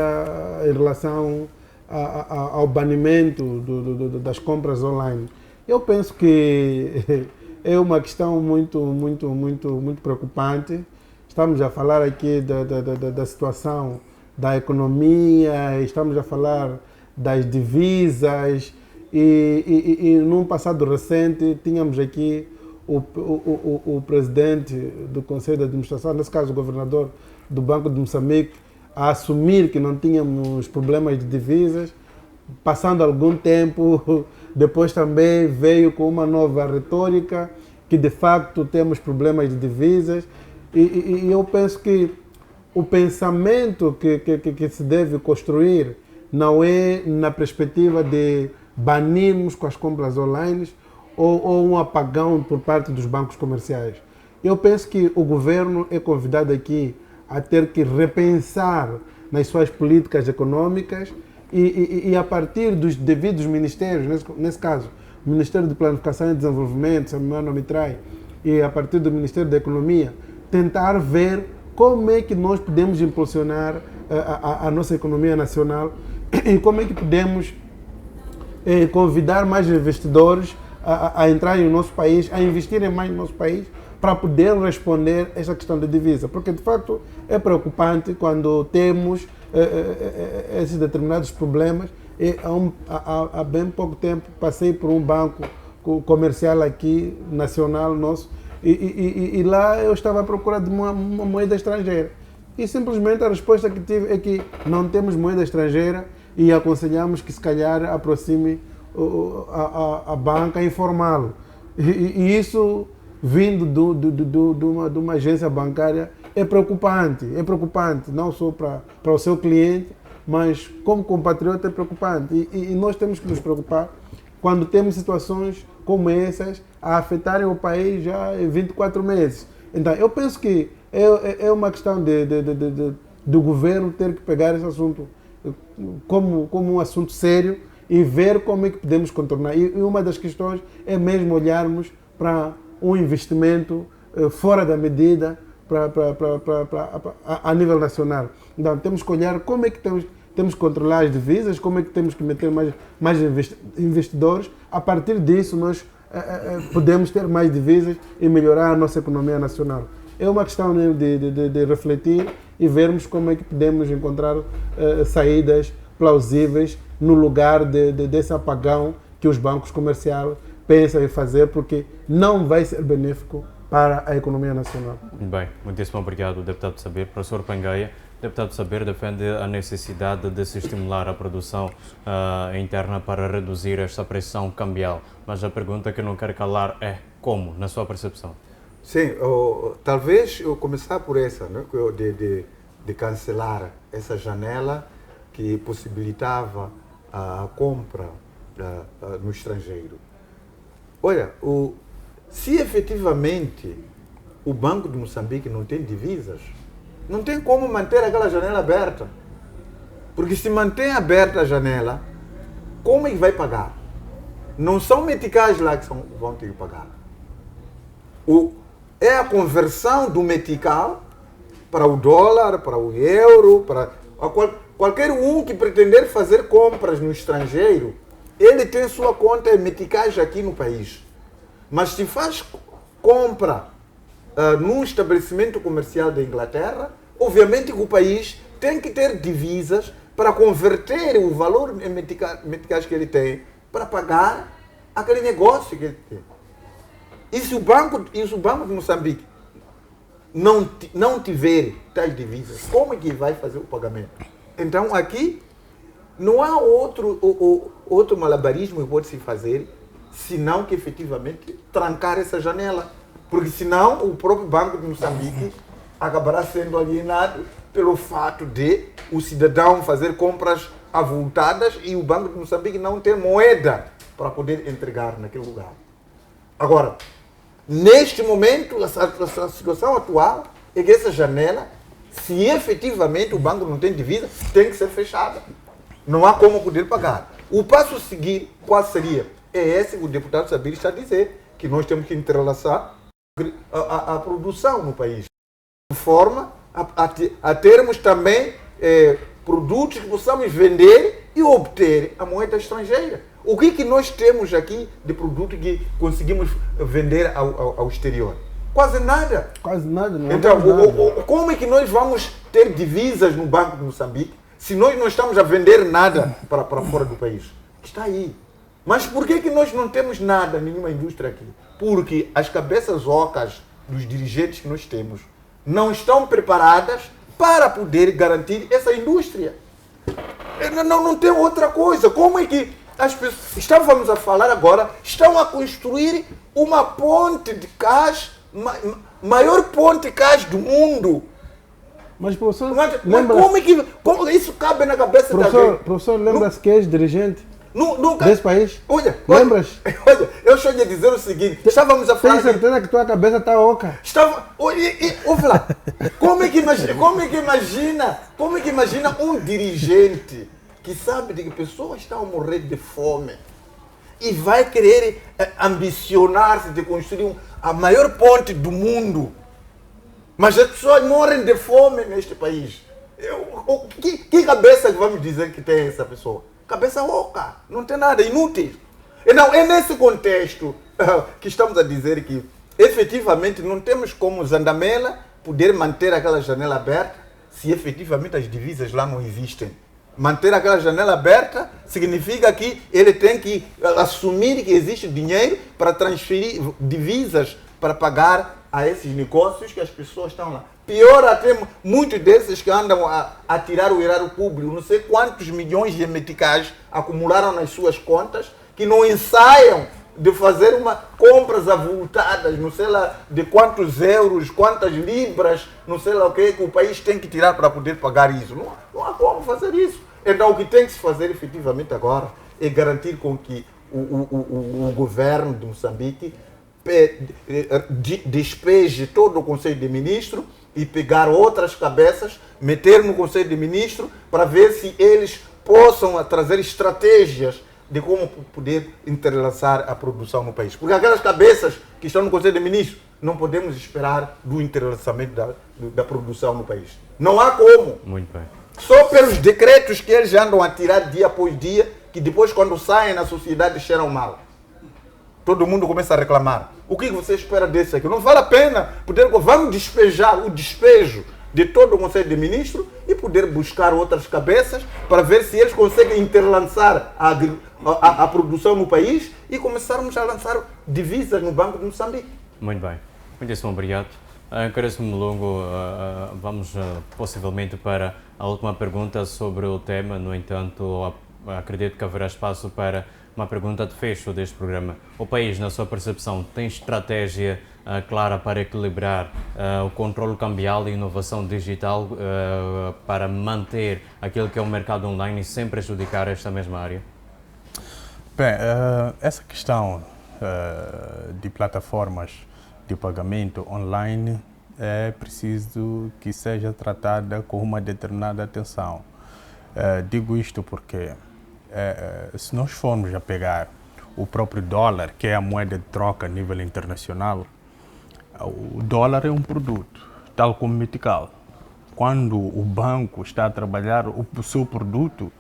em relação ao banimento das compras online. Eu penso que é uma questão muito preocupante. Estamos a falar aqui da situação da economia, estamos a falar das divisas e num passado recente tínhamos aqui o presidente do Conselho de Administração, nesse caso o governador do Banco de Moçambique, a assumir que não tínhamos problemas de divisas. Passando algum tempo, depois também veio com uma nova retórica, que de facto temos problemas de divisas. E eu penso que o pensamento que se deve construir não é na perspectiva de banirmos com as compras online ou um apagão por parte dos bancos comerciais. Eu penso que o governo é convidado aqui a ter que repensar nas suas políticas econômicas e a partir dos devidos ministérios, nesse caso, o Ministério de Planificação e Desenvolvimento, se a memória não me trai, e a partir do Ministério da Economia, tentar ver como é que nós podemos impulsionar a nossa economia nacional e como é que podemos convidar mais investidores a entrarem no nosso país, a investirem mais no nosso país, para poder responder a essa questão da divisa. Porque, de facto, é preocupante quando temos esses determinados problemas. Há bem pouco tempo passei por um banco comercial aqui, nacional nosso, e lá eu estava à procura de uma moeda estrangeira. E simplesmente a resposta que tive é que não temos moeda estrangeira e aconselhamos que se calhar aproxime a banca informal. E isso, vindo de uma agência bancária, é preocupante não só para o seu cliente, mas como compatriota é preocupante. E nós temos que nos preocupar quando temos situações como essas a afetarem o país já em 24 meses. Então, eu penso que é uma questão do governo ter que pegar esse assunto como um assunto sério e ver como é que podemos contornar. E uma das questões é mesmo olharmos para um investimento fora da medida a nível nacional. Então, temos que olhar como é que temos que controlar as divisas, como é que temos que meter mais investidores. A partir disso, nós podemos ter mais divisas e melhorar a nossa economia nacional. É uma questão de refletir e vermos como é que podemos encontrar saídas plausíveis no lugar desse apagão que os bancos comerciais pensam em fazer, porque não vai ser benéfico para a economia nacional. Bem, muitíssimo obrigado, deputado Saber. Professor Pangaia, deputado Saber defende a necessidade de se estimular a produção interna para reduzir esta pressão cambial. Mas a pergunta que não quero calar é como, na sua percepção? Sim, talvez eu começar por essa, né, de cancelar essa janela que possibilitava a compra no estrangeiro. Olha, se efetivamente o Banco de Moçambique não tem divisas, não tem como manter aquela janela aberta. Porque se mantém aberta a janela, como é que vai pagar? Não são meticais lá que vão ter que pagar. É a conversão do metical para o dólar, para o euro, para qualquer um que pretender fazer compras no estrangeiro, ele tem sua conta em meticais aqui no país. Mas se faz compra num estabelecimento comercial da Inglaterra, obviamente que o país tem que ter divisas para converter o valor em meticais que ele tem para pagar aquele negócio que ele tem. E se o Banco de Moçambique não tiver tais divisas, como é que vai fazer o pagamento? Então aqui não há outro malabarismo que pode se fazer, senão que efetivamente trancar essa janela. Porque senão o próprio Banco de Moçambique acabará sendo alienado pelo fato de o cidadão fazer compras avultadas e o Banco de Moçambique não ter moeda para poder entregar naquele lugar. Agora, neste momento, a situação atual é que essa janela, se efetivamente o banco não tem divisa, tem que ser fechada. Não há como poder pagar. O passo a seguir, qual seria? É esse que o deputado Sabir está a dizer, que nós temos que entrelaçar a produção no país, de forma a termos também produtos que possamos vender e obter a moeda estrangeira. O que nós temos aqui de produto que conseguimos vender ao exterior? Quase nada. Quase nada, não Então, nada. como é que nós vamos ter divisas no Banco de Moçambique se nós não estamos a vender nada para fora do país? Está aí. Mas por que nós não temos nada, nenhuma indústria aqui? Porque as cabeças ocas dos dirigentes que nós temos não estão preparadas para poder garantir essa indústria. Não tem outra coisa. Como é que as pessoas, estávamos a falar agora, estão a construir uma ponte de cais, maior ponte de cais do mundo. Mas, professor, Mas como é que isso cabe na cabeça da gente? Professor, lembra-se que és dirigente Nunca. desse país? Olha, Lembras? Olha, eu estou a dizer o seguinte, estávamos a falar... Tenho certeza que tua cabeça está oca. Ouve lá, como é que imagina um dirigente que sabe de que pessoas estão a morrer de fome e vai querer ambicionar-se de construir a maior ponte do mundo, mas as pessoas morrem de fome neste país. Que cabeça que vamos dizer que tem essa pessoa? Cabeça oca, não tem nada, inútil. Não, é nesse contexto que estamos a dizer que efetivamente não temos como Zandamela poder manter aquela janela aberta se efetivamente as divisas lá não existem. Manter aquela janela aberta significa que ele tem que assumir que existe dinheiro para transferir divisas para pagar a esses negócios que as pessoas estão lá. Pior até, muitos desses que andam a tirar o erário público, não sei quantos milhões de meticais acumularam nas suas contas, que não ensaiam de fazer compras avultadas, não sei lá de quantos euros, quantas libras, não sei lá o que o país tem que tirar para poder pagar isso. Não há como fazer isso. Então o que tem que se fazer efetivamente agora é garantir com que o governo de Moçambique despeje todo o Conselho de Ministros e pegar outras cabeças, meter no Conselho de Ministros para ver se eles possam trazer estratégias de como poder entrelaçar a produção no país. Porque aquelas cabeças que estão no Conselho de Ministros, não podemos esperar do entrelaçamento da produção no país. Não há como. Muito bem. Só pelos decretos que eles andam a tirar dia após dia, que depois quando saem na sociedade cheiram mal. Todo mundo começa a reclamar. O que você espera desse aqui? Não vale a pena poder... Vamos despejar o despejo de todo o Conselho de Ministros e poder buscar outras cabeças para ver se eles conseguem interlançar a produção no país e começarmos a lançar divisas no Banco de Moçambique. Muito bem. Muitíssimo obrigado. Caríssimo Mulungu, vamos possivelmente para a última pergunta sobre o tema. No entanto, acredito que haverá espaço para uma pergunta de fecho deste programa. O país, na sua percepção, tem estratégia clara para equilibrar o controle cambial e inovação digital para manter aquilo que é o mercado online sem prejudicar esta mesma área? Bem, essa questão de plataformas de pagamento online é preciso que seja tratada com uma determinada atenção. Digo isto porque se nós formos a pegar o próprio dólar, que é a moeda de troca a nível internacional, o dólar é um produto, tal como o metical. Quando o banco está a trabalhar, o seu produto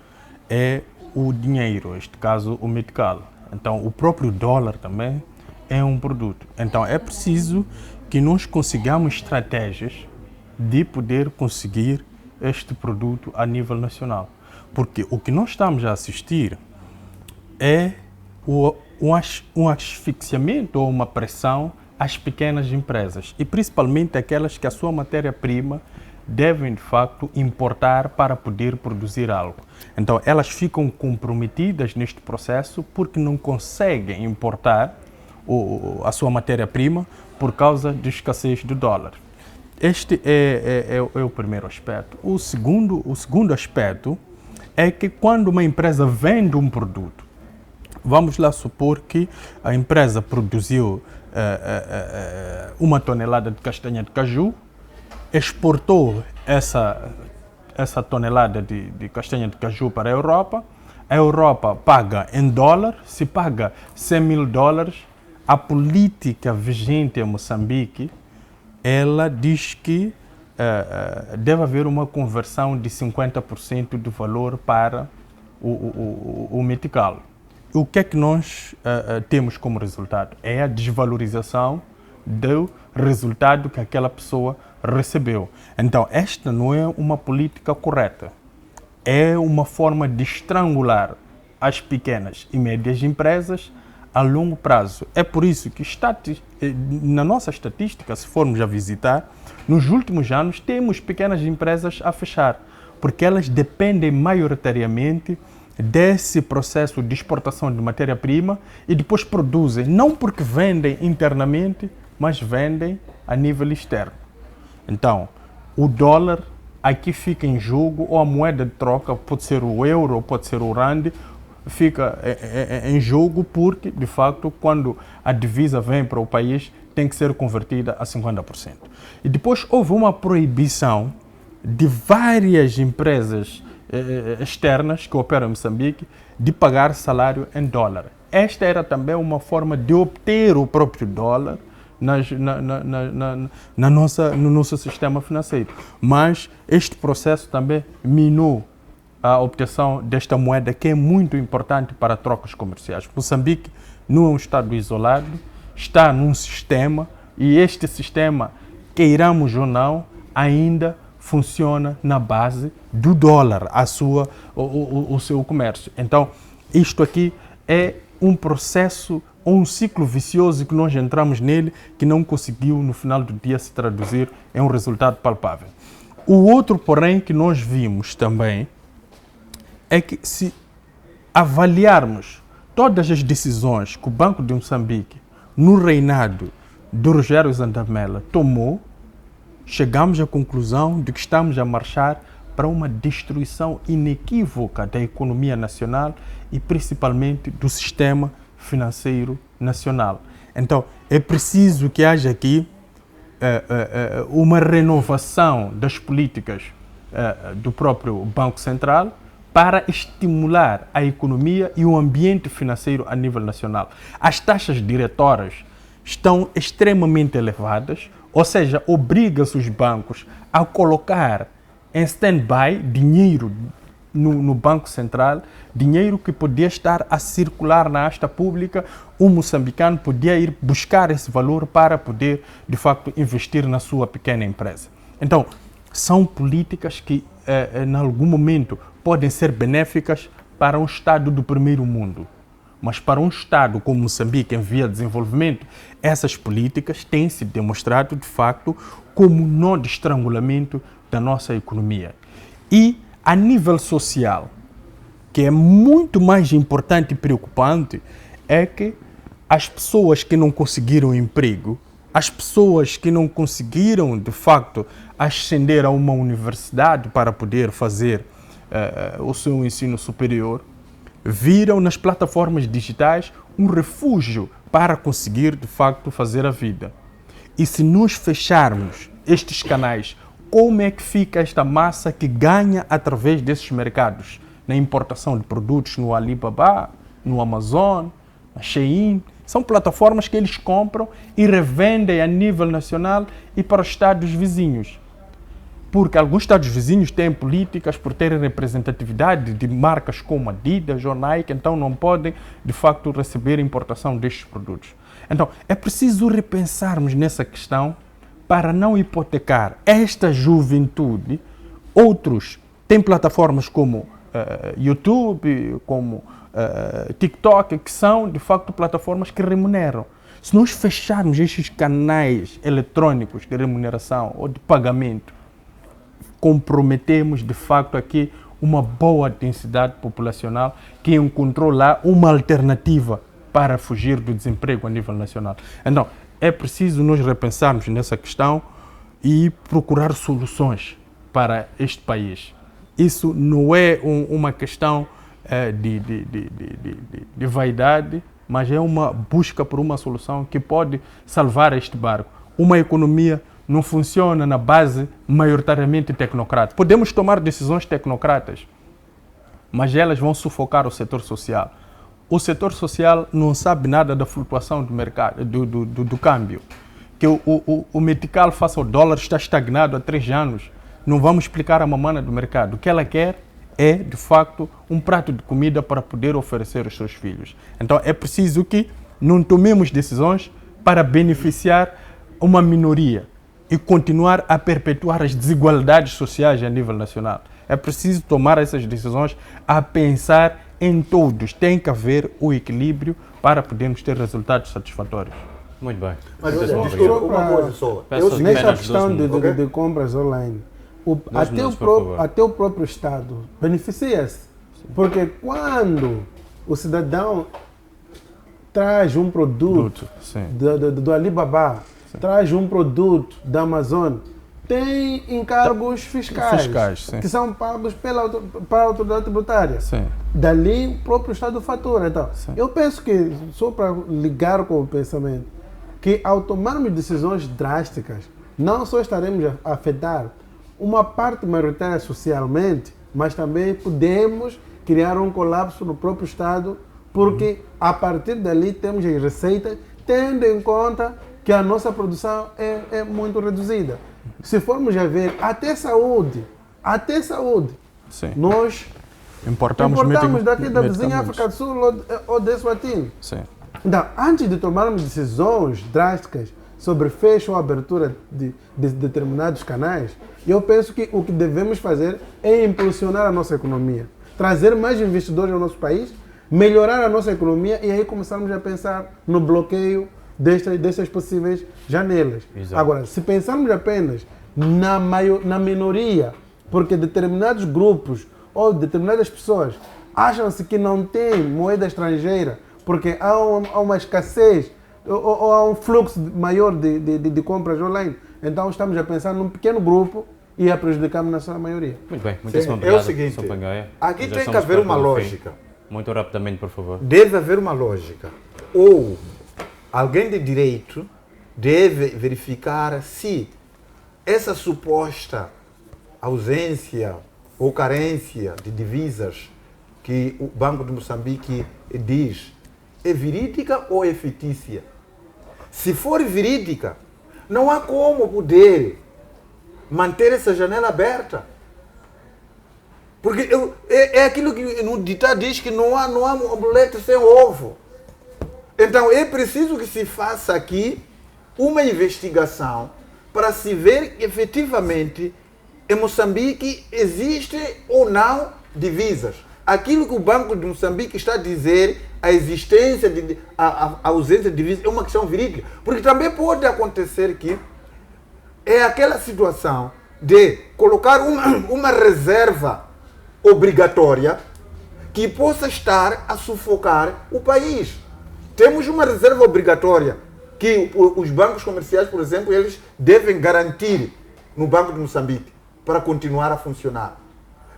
é o dinheiro, neste caso o metical. Então, o próprio dólar também é um produto. Então, é preciso que nós consigamos estratégias de poder conseguir este produto a nível nacional. Porque o que nós estamos a assistir é um asfixiamento ou uma pressão às pequenas empresas e principalmente aquelas que a sua matéria-prima devem de facto importar para poder produzir algo. Então elas ficam comprometidas neste processo porque não conseguem importar a sua matéria-prima por causa de escassez do dólar. Este é o primeiro aspecto. O segundo aspecto é que quando uma empresa vende um produto, vamos lá supor que a empresa produziu 1 tonelada de castanha de caju, exportou essa tonelada de castanha de caju para a Europa paga em dólar, se paga 100 mil dólares, a política vigente em Moçambique, ela diz que deve haver uma conversão de 50% do valor para o metical. o que é que nós temos como resultado? É a desvalorização do resultado que aquela pessoa recebeu. Então, esta não é uma política correta. É uma forma de estrangular as pequenas e médias empresas a longo prazo. É por isso que na nossa estatística, se formos a visitar, nos últimos anos temos pequenas empresas a fechar, porque elas dependem maioritariamente desse processo de exportação de matéria-prima e depois produzem, não porque vendem internamente, mas vendem a nível externo. Então, o dólar aqui fica em jogo, ou a moeda de troca, pode ser o euro, pode ser o rand, fica em jogo porque, de facto, quando a divisa vem para o país, tem que ser convertida a 50%. E depois houve uma proibição de várias empresas externas que operam em Moçambique de pagar salário em dólar. Esta era também uma forma de obter o próprio dólar no nosso sistema financeiro. Mas este processo também minou a obtenção desta moeda, que é muito importante para trocas comerciais. Moçambique não é um estado isolado, está num sistema, e este sistema, queiramos ou não, ainda funciona na base do dólar, o seu comércio. Então, isto aqui é um processo, um ciclo vicioso que nós entramos nele, que não conseguiu, no final do dia, se traduzir em um resultado palpável. O outro, porém, que nós vimos também, é que se avaliarmos todas as decisões que o Banco de Moçambique, no reinado do Rogério Zandamela, tomou, chegamos à conclusão de que estamos a marchar para uma destruição inequívoca da economia nacional e principalmente do sistema financeiro nacional. Então, é preciso que haja aqui uma renovação das políticas do próprio Banco Central para estimular a economia e o ambiente financeiro a nível nacional. As taxas diretoras estão extremamente elevadas, ou seja, obriga-se os bancos a colocar em stand-by dinheiro no Banco Central, dinheiro que podia estar a circular na asta pública. O moçambicano podia ir buscar esse valor para poder, de facto, investir na sua pequena empresa. Então, são políticas que, em algum momento, podem ser benéficas para um Estado do primeiro mundo. Mas para um Estado como Moçambique, em via de desenvolvimento, essas políticas têm se demonstrado, de facto, como nó de estrangulamento da nossa economia. E, a nível social, que é muito mais importante e preocupante, é que as pessoas que não conseguiram emprego, as pessoas que não conseguiram, de facto, ascender a uma universidade para poder fazer o seu ensino superior, viram nas plataformas digitais um refúgio para conseguir, de facto, fazer a vida. E se nós fecharmos estes canais, como é que fica esta massa que ganha através desses mercados? Na importação de produtos no Alibaba, no Amazon, na Shein. São plataformas que eles compram e revendem a nível nacional e para os estados vizinhos. Porque alguns estados vizinhos têm políticas por terem representatividade de marcas como Adidas ou Nike, então não podem, de facto, receber a importação destes produtos. Então, é preciso repensarmos nessa questão para não hipotecar esta juventude. Outros têm plataformas como YouTube, como TikTok, que são, de facto, plataformas que remuneram. Se nós fecharmos estes canais eletrônicos de remuneração ou de pagamento, comprometemos, de facto, aqui uma boa densidade populacional que encontrou lá uma alternativa para fugir do desemprego a nível nacional. Então, é preciso nós repensarmos nessa questão e procurar soluções para este país. Isso não é uma questão de vaidade, mas é uma busca por uma solução que pode salvar este barco. Uma economia não funciona na base maioritariamente tecnocrática. Podemos tomar decisões tecnocratas, mas elas vão sufocar o setor social. O setor social não sabe nada da flutuação do mercado, do câmbio. Que o metical face ao dólar está estagnado há 3 anos. Não vamos explicar a mamana do mercado. O que ela quer é, de facto, um prato de comida para poder oferecer aos seus filhos. Então, é preciso que não tomemos decisões para beneficiar uma minoria e continuar a perpetuar as desigualdades sociais a nível nacional. É preciso tomar essas decisões a pensar em todos. Tem que haver o equilíbrio para podermos ter resultados satisfatórios. Muito bem. Mas Muitíssimo olha, obrigado. desculpa, uma coisa só. Peço Nesta apenas questão 12 minutos. de compras online, minutos, por favor. até o próprio Estado beneficia-se. Porque quando o cidadão traz um produto Sim. do Alibaba, traz um produto da Amazon, tem encargos fiscais, sim. que são pagos para a autoridade tributária. Sim. Dali o próprio Estado fatura. Então, Sim. eu penso que, só para ligar com o pensamento, que ao tomarmos decisões drásticas, não só estaremos a afetar uma parte maioritária socialmente, mas também podemos criar um colapso no próprio Estado, porque a partir dali temos as receitas, tendo em conta que a nossa produção é muito reduzida. Se formos a ver, até saúde, Sim. nós Importamos daqui da vizinha medicamentos. África do Sul ou de Eswatini. Sim. Então, antes de tomarmos decisões drásticas sobre fecho ou abertura de determinados canais, eu penso que o que devemos fazer é impulsionar a nossa economia, trazer mais investidores ao nosso país, melhorar a nossa economia e aí começarmos a pensar no bloqueio destas possíveis janelas. Exato. Agora, se pensarmos apenas na minoria, porque determinados grupos ou determinadas pessoas acham-se que não tem moeda estrangeira, porque há uma escassez ou há um fluxo maior de compras online, então estamos a pensar num pequeno grupo e a prejudicarmos na sua maioria. Muito bem, muitíssimo É obrigado. o seguinte, Sr. Pangaia. aqui Já tem que estamos haver perto uma do fim. lógica. Muito rapidamente, por favor. Deve haver uma lógica. Ou alguém de direito deve verificar se essa suposta ausência ou carência de divisas que o Banco de Moçambique diz é verídica ou é fictícia. Se for verídica, não há como poder manter essa janela aberta. Porque é aquilo que no ditado diz que não há omelete sem ovo. Então é preciso que se faça aqui uma investigação para se ver efetivamente em Moçambique existe ou não divisas. Aquilo que o Banco de Moçambique está a dizer, a existência, a ausência de divisas, é uma questão verídica. Porque também pode acontecer que é aquela situação de colocar uma reserva obrigatória que possa estar a sufocar o país. Temos uma reserva obrigatória que os bancos comerciais, por exemplo, eles devem garantir no Banco de Moçambique para continuar a funcionar.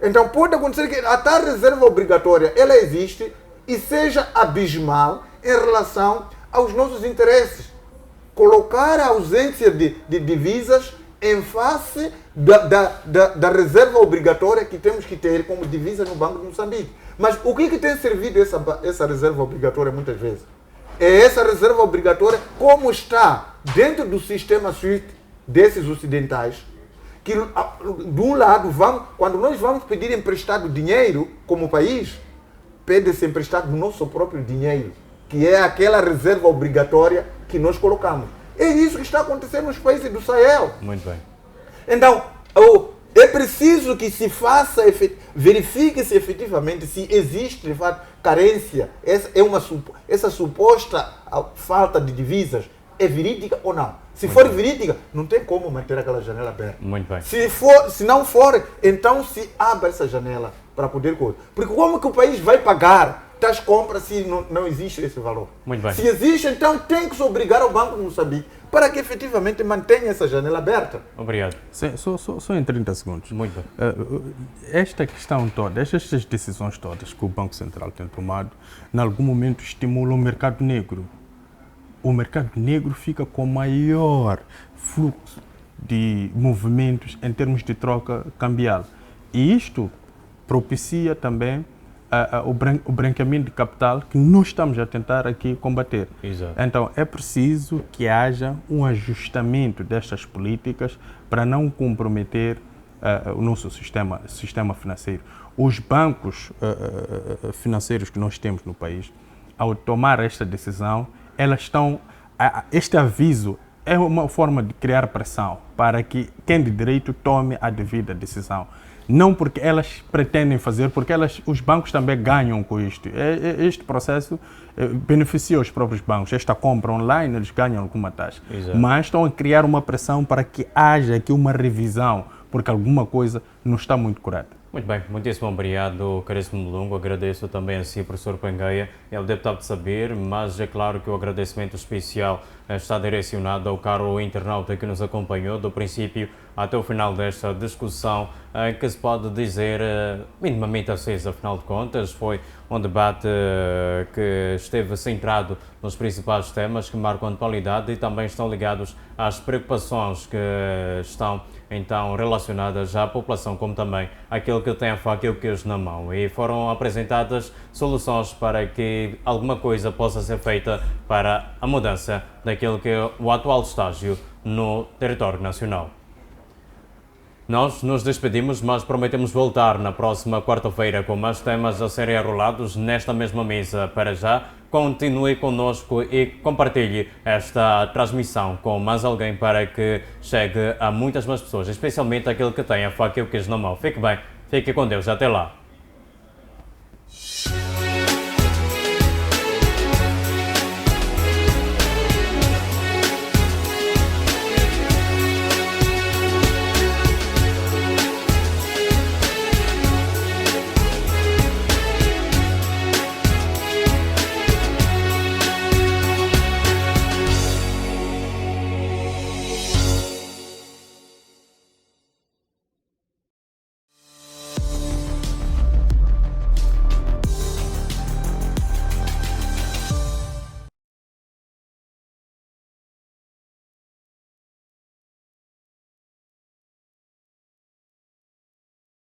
Então pode acontecer que a tal reserva obrigatória ela existe e seja abismal em relação aos nossos interesses. Colocar a ausência de divisas em face da reserva obrigatória que temos que ter como divisa no Banco de Moçambique. Mas o que tem servido essa reserva obrigatória muitas vezes? É essa reserva obrigatória como está dentro do sistema SWIFT desses ocidentais, que de um lado, quando nós vamos pedir emprestado dinheiro como país, pede-se emprestado do nosso próprio dinheiro, que é aquela reserva obrigatória que nós colocamos. É isso que está acontecendo nos países do Sahel. Muito bem. Então, é preciso que se faça, verifique-se efetivamente se existe, de fato, carência, essa suposta falta de divisas é verídica ou não. Se for verídica, não tem como manter aquela janela aberta. Muito bem. Se não for, então se abre essa janela para poder coisa. Porque como que o país vai pagar tais compras se não existe esse valor? Muito bem. Se existe, então tem que se obrigar ao Banco de Moçambique para que efetivamente mantenha essa janela aberta. Obrigado. Sim, só em 30 segundos. Muito bem. Esta questão toda, estas decisões todas que o Banco Central tem tomado, em algum momento estimulam o mercado negro. O mercado negro fica com maior fluxo de movimentos em termos de troca cambial. E isto propicia também o branqueamento de capital que nós estamos a tentar aqui combater. Exato. Então, é preciso que haja um ajustamento destas políticas para não comprometer o nosso sistema financeiro. Os bancos financeiros que nós temos no país, ao tomar esta decisão, elas estão, este aviso é uma forma de criar pressão para que quem de direito tome a devida decisão. Não porque elas pretendem fazer, porque os bancos também ganham com isto. Este processo beneficia os próprios bancos. Esta compra online, eles ganham alguma taxa. Exato. Mas estão a criar uma pressão para que haja aqui uma revisão, porque alguma coisa não está muito correta. Muito bem, muitíssimo obrigado, caríssimo Mulungu. Agradeço também a si, professor Pangaia, é o deputado de Saber, mas é claro que o agradecimento especial está direcionado ao caro internauta que nos acompanhou do princípio até o final desta discussão, que se pode dizer minimamente acesa, afinal de contas. Foi um debate que esteve centrado nos principais temas que marcam a atualidade e também estão ligados às preocupações que estão então relacionadas à população, como também aquele que tem a faca e o queijo na mão. E foram apresentadas soluções para que alguma coisa possa ser feita para a mudança daquele que é o atual estágio no território nacional. Nós nos despedimos, mas prometemos voltar na próxima quarta-feira com mais temas a serem arrolados nesta mesma mesa. Para já, continue conosco e compartilhe esta transmissão com mais alguém para que chegue a muitas mais pessoas, especialmente aquele que tem a faca e o queijo na mão. Fique bem, fique com Deus. Até lá.